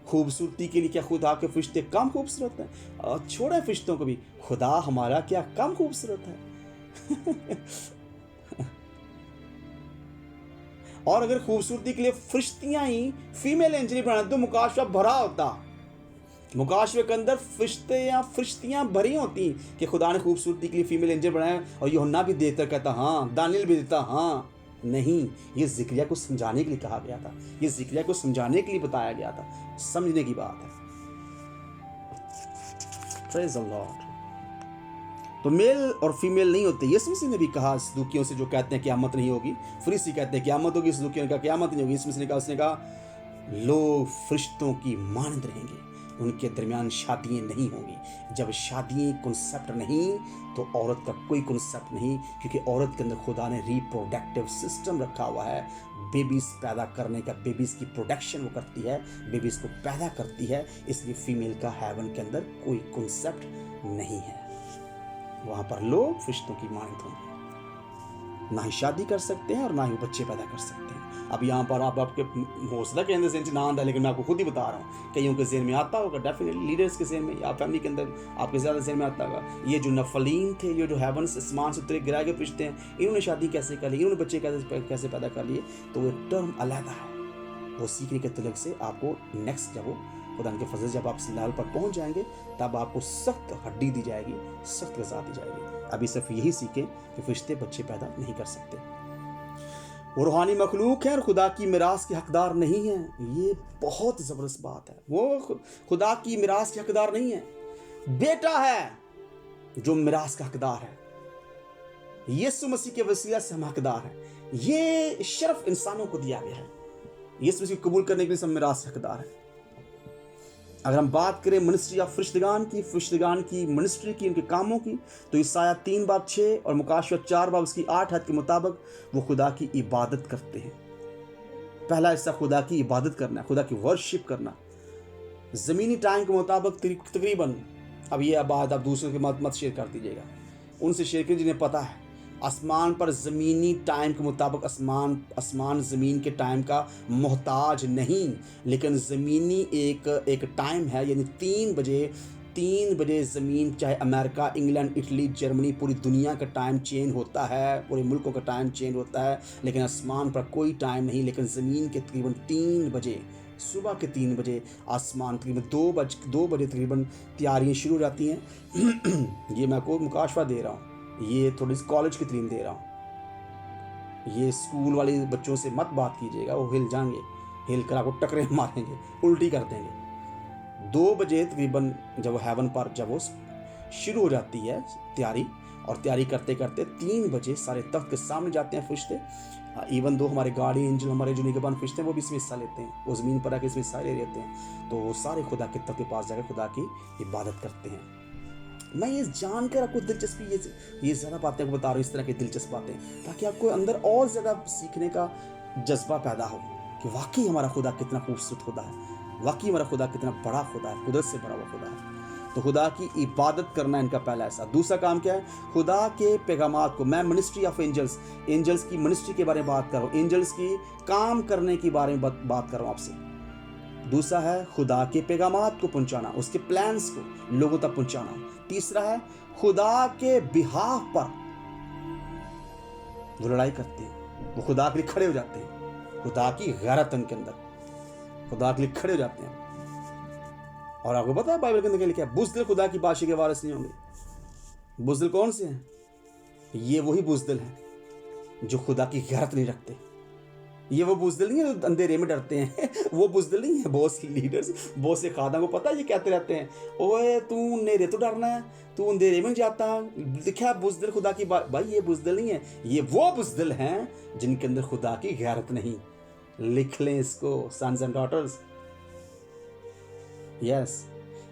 खूबसूरती के लिए क्या खुदा के फरिश्ते कम खूबसूरत हैं? और छोड़े फरिश्तों को भी, खुदा हमारा क्या कम खूबसूरत है? और अगर खूबसूरती के लिए फरिश्तियां ही फीमेल एंजल बनाते तो मुकाशवा भरा होता। मुकाशवे के अंदर फरिश्ते या फरिश्तियां भरी होती कि खुदा ने खूबसूरती के लिए फीमेल एंजल बनाया। और यूहन्ना भी देता कहता हाँ, दानियल भी देता हाँ। नहीं, ये ज़िक्रिया को समझाने के लिए कहा गया था, ये ज़िक्रिया को समझाने के लिए बताया गया था, समझने की बात है। Praise the Lord. तो मेल और फीमेल नहीं होते। यीशु मसीह ने भी कहा सदूकियों से जो कहते हैं क़यामत नहीं होगी, फरीसी कहते हैं क़यामत होगी, सदूकियों ने कहा क़यामत नहीं होगी। यीशु मसीह ने कहा, उसने कहा लोग फरिश्तों की मानंद रहेंगे, उनके दरमियान शादियाँ नहीं होंगी। जब शादियाँ कॉन्सेप्ट नहीं तो औरत का कोई कॉन्सेप्ट नहीं, क्योंकि औरत के अंदर खुदा ने रिप्रोडक्टिव सिस्टम रखा हुआ है। बेबीज़ पैदा करने का, बेबीज़ की प्रोडक्शन वो करती है, बेबीज़ को पैदा करती है। इसलिए फीमेल का हेवन के अंदर कोई कॉन्सेप्ट नहीं है। वहाँ पर लोग फरिश्तों की मानंद होंगे। ना ही शादी कर सकते हैं और ना ही वो बच्चे पैदा कर सकते हैं। अब यहाँ पर आप आपके हौसला के अंदर से ना आता है, लेकिन मैं आपको खुद ही बता रहा हूँ, कईयों के ज़हन में आता होगा, डेफिनेटली लीडर्स के ज़हन में या फैमिली के अंदर आपके ज़्यादा ज़हन में आता होगा, ये जो नफलीन थे, ये जो हेवंस आसमान से उतरे गिराए गए फरिश्ते हैं, इन्होंने शादी कैसे कर ली, इन्होंने बच्चे कैसे पैदा कर लिए, तो वो टर्म अलग है। वो सीखने के तरीके से आपको नेक्स्ट जब वो खुदा के फजल जब आप इस लेवल पर पहुंच जाएंगे, तब आपको सख्त हड्डी दी जाएगी, सख्त गज़ा दी जाएगी। अभी सिर्फ यही सीखें कि फरिश्ते बच्चे पैदा नहीं कर सकते, वो रूहानी मखलूक है और खुदा की मिरास के हकदार नहीं है। ये बहुत ज़बरदस्त बात है। वो खुदा की मिरास के हकदार नहीं है, बेटा है जो मिरास का हकदार है। यीशु मसीह के वसीला से हम हकदार हैं। ये शर्फ इंसानों को दिया गया है, यीशु मसीह को कबूल करने के लिए सब मिरास के हकदार है। अगर हम बात करें मिनिस्ट्री ऑफ फरिश्तगान की मिनिस्ट्री की, उनके कामों की, तो ईसाया 3:6 और मुकाशवा 4:8 के मुताबिक वो खुदा की इबादत करते हैं। पहला हिस्सा खुदा की इबादत करना, खुदा की वर्शिप करना। ज़मीनी टाइम के मुताबिक तकरीबन, अब ये बात आप दूसरों के मत शेयर कर दीजिएगा, उनसे शेयर कीजिए जिन्हें पता है। आसमान पर ज़मीनी टाइम के मुताबिक आसमान ज़मीन के टाइम का मोहताज नहीं, लेकिन ज़मीनी एक टाइम है, यानी 3 बजे ज़मीन, चाहे अमेरिका, इंग्लैंड, इटली, जर्मनी, पूरी दुनिया का टाइम चेंज होता है, पूरे मुल्कों का टाइम चेंज होता है, लेकिन आसमान पर कोई टाइम नहीं। लेकिन ज़मीन के तकरीबन 3 बजे, सुबह के 3 बजे, आसमान तकरीबन 2 बजे तकरीबन तैयारियाँ शुरू हो जाती हैं। ये मैं आपको मुकाशवा दे रहा हूँ, ये थोड़ी सी कॉलेज की तरीन दे रहा हूँ। ये स्कूल वाले बच्चों से मत बात कीजिएगा, वो हिल जाएंगे, हिल कर आपको टकरे मारेंगे, उल्टी कर देंगे। 2 बजे तकरीबन जब वो हेवन पर जब वो शुरू हो जाती है तैयारी, और तैयारी करते करते 3 बजे सारे तख्त के सामने जाते हैं फरिश्ते। इवन दो हमारे गार्डी एंजल, हमारे जो निगहबान फरिश्ते हैं, वो भी इसमें हिस्सा लेते हैं, वो ज़मीन पर आके इसमें हिस्सा ले लेते हैं। तो वो सारे खुदा के तख्त के पास जाकर खुदा की इबादत करते हैं। मैं ये जानकर आपको दिलचस्पी, ये ज़्यादा बातें आपको बता रहा हूँ, इस तरह की दिलचस्प बातें, ताकि आपको अंदर और ज़्यादा सीखने का जज्बा पैदा हो कि वाकई हमारा खुदा कितना खूबसूरत खुदा है, वाकई हमारा खुदा कितना बड़ा खुदा है, कुदरत से बड़ा हुआ खुदा है। तो खुदा की इबादत करना इनका पहला ऐसा। दूसरा काम क्या है? खुदा के पैगामात को, मैं मिनिस्ट्री ऑफ एंजल्स की मिनिस्ट्री के बारे में बात कर रहा हूँ, एंजल्स की काम करने के बारे में बात कर रहा हूँ आपसे। दूसरा है खुदा के पैगामात को पहुंचाना, उसके प्लान्स को लोगों तक पहुंचाना। तीसरा है खुदा के बिहाफ पर वो लड़ाई करते हैं, वो खुदा के लिए खड़े हो जाते हैं, खुदा की गैरत उनके अंदर, खुदा के लिए खड़े हो जाते हैं। और आपको पता है बाइबल के अंदर क्या लिखा है? बुज़दिल खुदा की बादशाही के वारिस नहीं होंगे। बुज़दिल कौन से हैं? ये वही बुज़दिल हैं जो खुदा की गैरत नहीं रखते। ये वो बुज़दिल नहीं है जो अंधेरे में डरते हैं। वो बुज़दिल नहीं है। बहुत सी लीडर्स, बहुत से खादा को पता है ये कहते रहते हैं, ओए तू अंधेरे तो डरना है, तू अंधेरे में जाता, दिखा बुज़दिल खुदा की भाई ये बुज़दिल नहीं है, ये वो बुज़दिल हैं जिनके अंदर खुदा की गैरत नहीं। लिख लें इसको, सन्स एंड डॉटर्स। यस,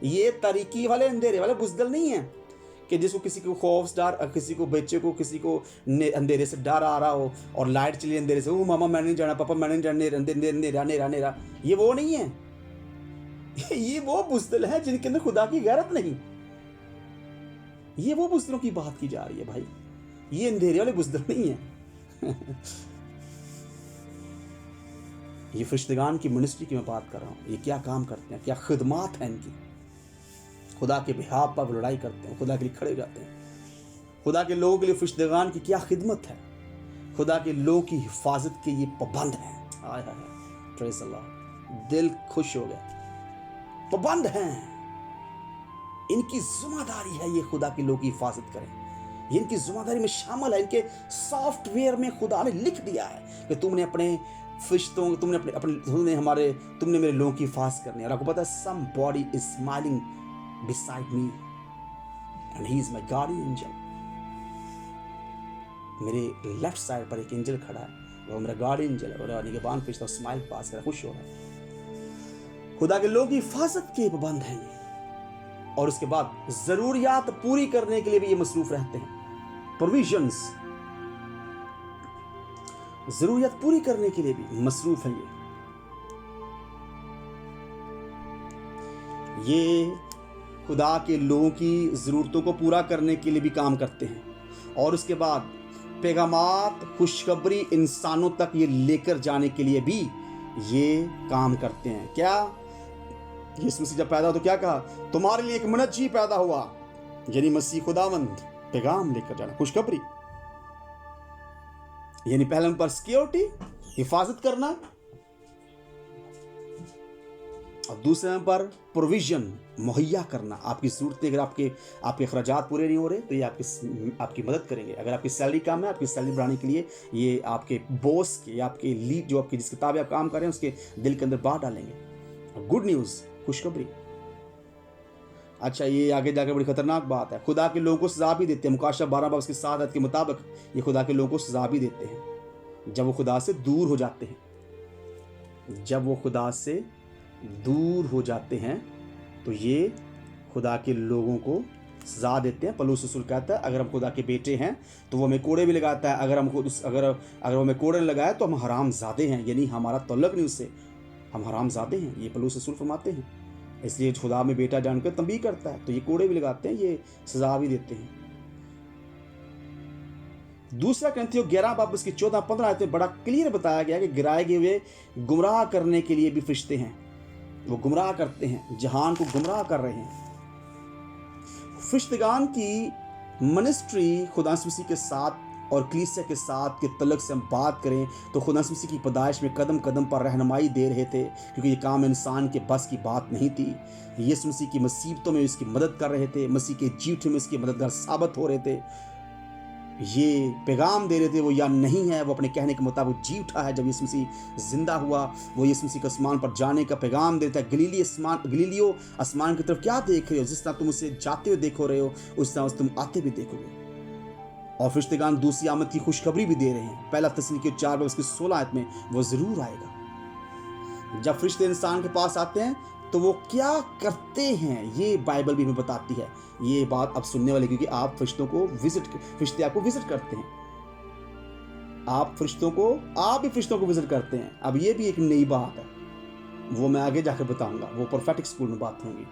ये तरीकी वाले अंधेरे वाले बुज़दिल नहीं है कि जिसको किसी को खौफ डर, किसी को बच्चे को किसी को अंधेरे से डर आ रहा हो और लाइट चली अंधेरे से, ओ मामा मैंने नहीं जाना, पापा मैंने नहीं जाना, अंधेरा, ये वो नहीं है। ये वो बुज़दिल है जिनके अंदर खुदा की गैरत नहीं। ये वो बुज़दिलों की बात की जा रही है भाई, ये अंधेरे वाले बुज़दिल नहीं है। ये फरिश्तेगान की मिनिस्ट्री की मैं बात कर रहा हूँ। ये क्या काम करते हैं, क्या खिदमात है इनकी, खुदा के बिहाफ पर लड़ाई करते हैं, खुदा के लिए खड़े हो जाते हैं। खुदा के लोगों के लिए फरिश्तेगान की क्या खिदमत है, खुदा के लोगों की हिफाजत के ये पाबंद हैं। आय हाय, प्रेज़ अल्लाह, दिल खुश हो गया। पाबंद हैं, इनकी जिम्मेदारी है ये खुदा के लोगों की हिफाजत करें। ये इनकी जिम्मेदारी में शामिल है। इनके सॉफ्टवेयर में खुदा ने लिख दिया है कि तुमने अपने फरिश्तों, तुमने मेरे लोगों की हिफाजत करनी है। और आपको पता है, somebody is smiling beside me and he is my guardian angel। मेरे लेफ्ट साइड पर एक एंजल खड़ा है, वो मेरा गार्डियन एंजल है, और निगहबान फरिश्ता स्माइल पास कर खुश हो रहा है। खुदा के लोगों की हिफाजत के पाबंद हैं ये। और उसके बाद जरूरियात पूरी करने के लिए भी ये मसरूफ रहते हैं। प्रोविजंस, जरूरियात पूरी करने के लिए भी मसरूफ है ये खुदा के लोगों की ज़रूरतों को पूरा करने के लिए भी काम करते हैं। और उसके बाद पैगामात, खुशखबरी इंसानों तक ये लेकर जाने के लिए भी ये काम करते हैं। क्या यीशु मसीह जब पैदा हो तो क्या कहा? तुम्हारे लिए एक मुनज्जी पैदा हुआ, यानी मसीह खुदावंद। पैगाम लेकर जाना, खुशखबरी, यानी पहले नंबर पर सिक्योरिटी, हिफाजत करना, और दूसरे नंबर पर प्रोविजन, मुहैया करना। आपकी जरूरतें, अगर आपके अखराजात पूरे नहीं हो रहे तो ये आपकी मदद करेंगे। अगर आपकी सैलरी कम है, आपकी सैलरी बढ़ाने के लिए ये आपके बॉस के या आपके लीड, जो आपकी जिस किताब आप काम कर रहे हैं, उसके दिल के अंदर बात डालेंगे। गुड न्यूज़, खुशखबरी। अच्छा, ये आगे जाकर बड़ी खतरनाक बात है। खुदा के लोगों को सजा भी देते हैं। मुकाशा 12 बाब उसके 7 आयत के मुताबिक ये खुदा के लोगों को सजा भी देते हैं जब वो खुदा से दूर हो जाते हैं। जब वो खुदा से दूर हो जाते हैं तो ये खुदा के लोगों को सजा देते हैं। पौलुस रसूल कहता है अगर हम खुदा के बेटे हैं तो वो हमें कोड़े भी लगाता है। अगर वो हमें कोड़े लगाए तो हम हरामजादे हैं, यानी हमारा तल्लुक नहीं उससे, हम हरामजादे हैं। ये पौलुस रसूल फरमाते हैं। इसलिए खुदा में बेटा जानकर तंबीह करता है तो ये कोड़े भी लगाते हैं, ये सजा भी देते हैं। दूसरा ग्रंथियों 11 बाब उसकी 14-15 आयत में बड़ा क्लियर बताया गया कि गिराए गए हुए गुमराह करने के लिए भी फरिश्ते हैं। वो गुमराह करते हैं, जहान को गुमराह कर रहे हैं। फरिश्तेगान की मिनिस्ट्री खुदा मसीह के साथ और कलीसिया के साथ के तल्लुक से हम बात करें तो खुदा मसीह की पैदाइश में कदम कदम पर रहनुमाई दे रहे थे, क्योंकि ये काम इंसान के बस की बात नहीं थी। यीशु मसीह की मुसीबतों में इसकी मदद कर रहे थे, मसीह के जीवन में इसकी मददगार साबित हो रहे थे। ये पैगाम दे रहे थे वो या नहीं है, वो अपने कहने के मुताबिक जी उठा है। जब यीशु मसीह जिंदा हुआ, वो यीशु मसीह को आसमान पर जाने का पैगाम देता है। गलीलियो आसमान की तरफ क्या देख रहे हो? जिस तरह तुम उसे जाते हुए देखो रहे हो, उस तरह तुम आते भी देखोगे। और फरिश्तेगान दूसरी आमद की खुशखबरी भी दे रहे हैं। पहला तस्सलीके 4 में उसकी 16 आयत में वो जरूर आएगा। जब फरिश्ते इंसान के पास आते हैं तो वो क्या करते हैं, ये बाइबल भी हमें बताती है। ये बात आप सुनने वाले, क्योंकि आप फरिश्ते आपको विजिट करते हैं। आप भी फरिश्तों को विजिट करते हैं। अब ये भी एक नई बात है, वो मैं आगे जाकर बताऊंगा, वो प्रोफेटिक स्कूल में बात होंगी।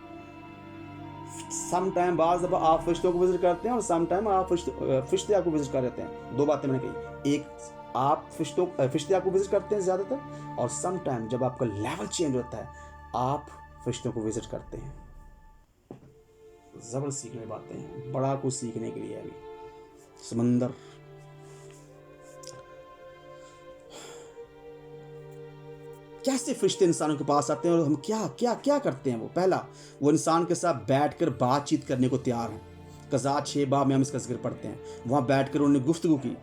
सम टाइम बाद आप फरिश्तों को विजिट करते हैं और सम टाइम आप फरिश्ते आपको विजिट कर रहे हैं। दो बातें मैंने कही, एक आप फरिश्ते आपको विजिट करते हैं ज़्यादातर, और सम टाइम जब आपका लेवल चेंज होता है आप फरिश्तों को विजिट करते हैं। जबरदस्त सीखने बातें हैं, बड़ा कुछ सीखने के लिए। अभी समंदर, कैसे फरिश्ते इंसानों के पास आते हैं और हम क्या क्या क्या करते हैं। वो पहला, वो इंसान के साथ बैठकर बातचीत करने को तैयार हैं। कज़ा 6 बाब में हम इसका जिक्र पढ़ते हैं, वहां बैठकर उन्होंने गुफ्तगू की।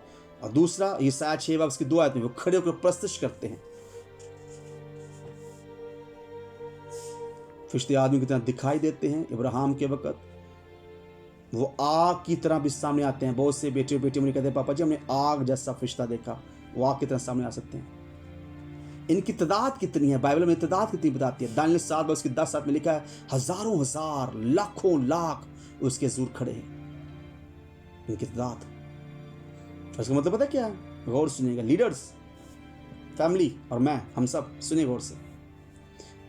और दूसरा, यशायाह 6 बाब उसकी 2 आयत में वो खड़े होकर प्रस्तुत करते हैं। फरिश्ते आदमी की तरह दिखाई देते हैं। इब्राहिम के वक्त वो आग की तरह भी सामने आते हैं। बहुत से बेटे मुझे कहते हैं पापा जी हमने आग जैसा फरिश्ता देखा। वो आग की तरह सामने आ सकते हैं। इनकी तादाद कितनी है, बाइबल में तादाद कितनी बताती है। दानियल 7 बाब उसकी 10 आयत में लिखा है हजारों हजार, लाखों लाख उसके हजूर खड़े हैं। इनकी तादाद, इसका मतलब पता क्या है? गौर सुनिएगा, लीडर्स, फैमिली और मैं, हम सब सुनिए गौर से।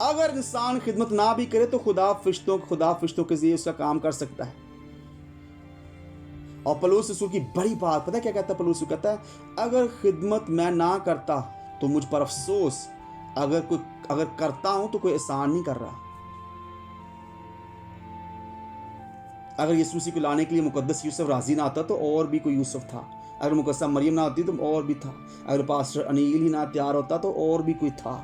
अगर इंसान खिदमत ना भी करे तो खुदा फरिश्तों के जरिए उसका काम कर सकता है। और पौलुस रसूल की बड़ी बात पता है क्या कहता है? पौलुस कहता है अगर खिदमत मैं ना करता तो मुझ पर अफसोस, अगर करता हूं तो कोई एहसान नहीं कर रहा। अगर यीशु मसीह को लाने के लिए मुकद्दस यूसुफ राजी ना आता तो और भी कोई यूसुफ था। अगर मुकद्दस मरियम ना आती तो और भी था। अगर पास्टर अनिल ही ना तैयार होता तो और भी कोई था।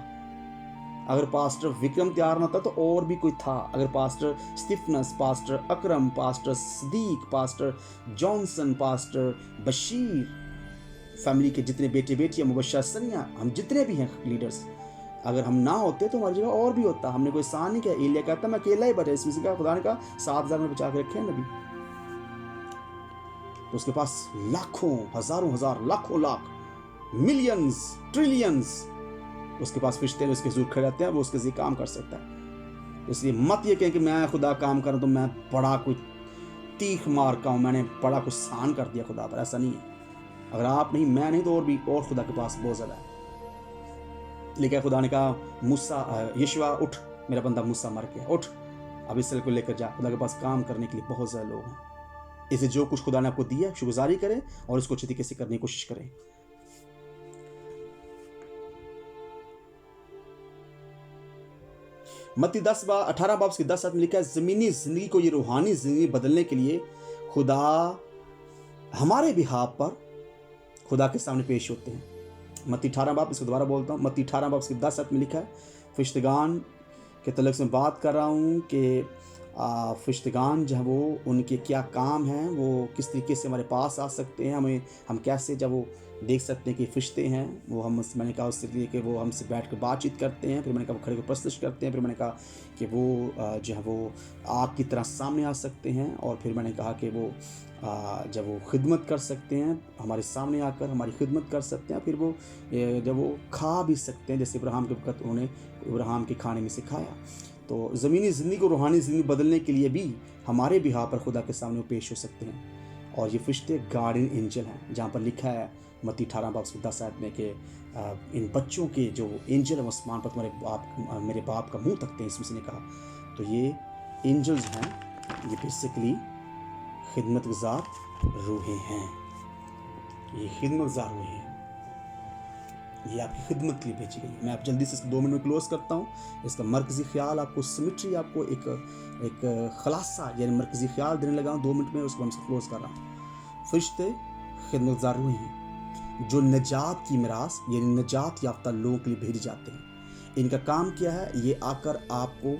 अगर पास्टर विक्रम तैयार ना होता तो और भी कोई था। अगर pastor Stephens, pastor Akram, pastor Sadiq, pastor Johnson, pastor Bashir, family के जितने बेटे बेटियां, मुबशर सनिया, हम जितने भी हैं लीडर्स, अगर हम ना होते तो हमारी जगह और भी होता। हमने कोई एहसान नहीं किया। एलिया कहता मैं अकेला ही बचा, इसमें से खुदा ने कहा 7,000 में बचा के रखे हैं नबी। तो उसके पास लाखों, हजारों हजार, लाखों लाख, मिलियंस, ट्रिलियंस उसके पास फरिश्ते उसके हुजूर खड़े रहते हैं। वो उसके जरिए काम कर सकता है। इसलिए मत ये कहें कि मैं खुदा काम करूं तो मैं बड़ा कोई तीख मार का हूं, मैंने बड़ा कुछ सहन कर दिया खुदा पर। ऐसा नहीं है। अगर आप नहीं, मैं नहीं, तो और भी और खुदा के पास बहुत ज़्यादा है। लेकिन खुदा ने कहा मूसा, यीशुआ उठ, मेरा बंदा मूसा मर गया, उठ अब इस को लेकर जा। खुदा के पास काम करने के लिए बहुत ज़्यादा लोग हैं। इसे जो कुछ खुदा ने आपको दिया शुक्रगुजारी करें और इसको अच्छी तरीके से करने की कोशिश करें। मत्ती 18 बाब की 10 में लिखा है, जमीनी जिंदगी को ये रूहानी जिंदगी बदलने के लिए खुदा हमारे बिहाफ पर खुदा के सामने पेश होते हैं। मत्ती 18 बाब, इसको दोबारा बोलता हूँ, मत्ती 18 बाब की 10 में लिखा है, फरिश्तेगान के तलक से बात कर रहा हूँ कि फरिश्तेगान जो है वो उनके क्या काम हैं, वो किस तरीके से हमारे पास आ सकते हैं, हम कैसे जब वो देख सकते हैं कि फरिश्ते हैं, वो मैंने कहा उससे लिए कि वो हमसे बैठ कर बातचीत करते हैं, फिर मैंने कहा वो खड़े होकर प्रस्तुत करते हैं, फिर मैंने कहा कि वो जो है वो आग की तरह सामने आ सकते हैं, और फिर मैंने कहा कि वो जब वो खिदमत कर सकते हैं, हमारे सामने आकर हमारी खिदमत कर सकते हैं, फिर वो जब वो खा भी सकते हैं, जैसे इब्राहिम के वक़्त उन्होंने इब्राहिम के खाने में सिखाया। तो ज़मीनी ज़िंदगी को रूहानी ज़िंदगी बदलने के लिए भी हमारे बिहार पर खुदा के सामने वो पेश हो सकते हैं। और ये फरिश्ते गार्डियन एंजल हैं, जहाँ पर लिखा है मत्ती 18 बाब की 10 में कि इन बच्चों के जो एंजल है आसमान पर तुम्हारे मेरे बाप का मुंह तकते हैं, इसमें से ने कहा। तो ये एंजल्स हैं, ये बेसिकली खिदमतगुजार रूहें हैं, ये खिदमतगुजार रूहें हैं, ये आपकी खिदमत के लिए भेजी गई है। मैं आप जल्दी से इसको 2 मिनट में क्लोज करता हूँ। इसका मरकजी ख्याल आपको सिमेट्री, आपको एक खलासा यानी मरकजी ख्याल देने लगा हूँ 2 मिनट में, उसको हम क्लोज कर रहा हूँ। फरिश्ते खिदमतगुजार रूहें हैं जो निजात की मिरास यानी निजात याफ्ता लोगों के लिए भेजे जाते हैं। इनका काम क्या है? ये आकर आपको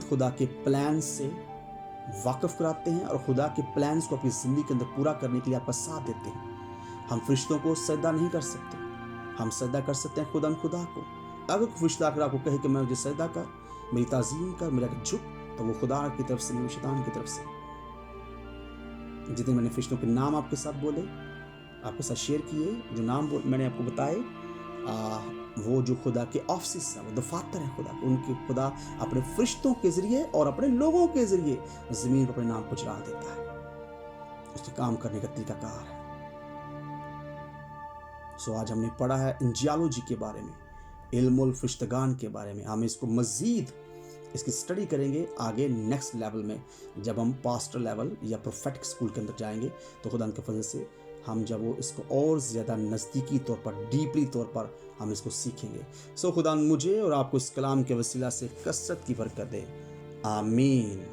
खुदा के प्लान से वाकिफ कराते हैं और खुदा के प्लान्स को अपनी ज़िंदगी के अंदर पूरा करने के लिए आपका साथ देते हैं। हम फरिश्तों को सजदा नहीं कर सकते, हम सजदा कर सकते हैं खुदा को। अगर कोई फरिश्ता आकर आपको कहे कि मैं मुझे सजदा कर, मेरी ताज़ीम कर, मेरा झुक, तो वो खुदा की तरफ से नहीं, शैतान की तरफ से। जितने मैंने फरिश्तों के नाम आपके साथ बोले, आपके साथ शेयर किए, जो नाम मैंने आपको बताए, वो जो खुदा के ऑफिस हैं, वो दफातर हैं खुदा, उनके खुदा अपने फरिश्तों के जरिए और अपने लोगों के जरिए ज़मीन पर अपने नाम को चला देता है। उसके काम करने का तरीकाकार है। सो आज हमने पढ़ा है एंजियोलॉजी के बारे में, इल्मुल फरिश्तगान के बारे में। हम इसको मज़ीद इसकी स्टडी करेंगे आगे नेक्स्ट लेवल में, जब हम पास्टर लेवल या प्रोफेटिक स्कूल के अंदर जाएंगे, तो खुदा के फजल से हम जब वो इसको और ज़्यादा नज़दीकी तौर पर, डीपली तौर पर हम इसको सीखेंगे। सो खुदा मुझे और आपको इस कलाम के वसीला से कसरत की बरकत दे। आमीन।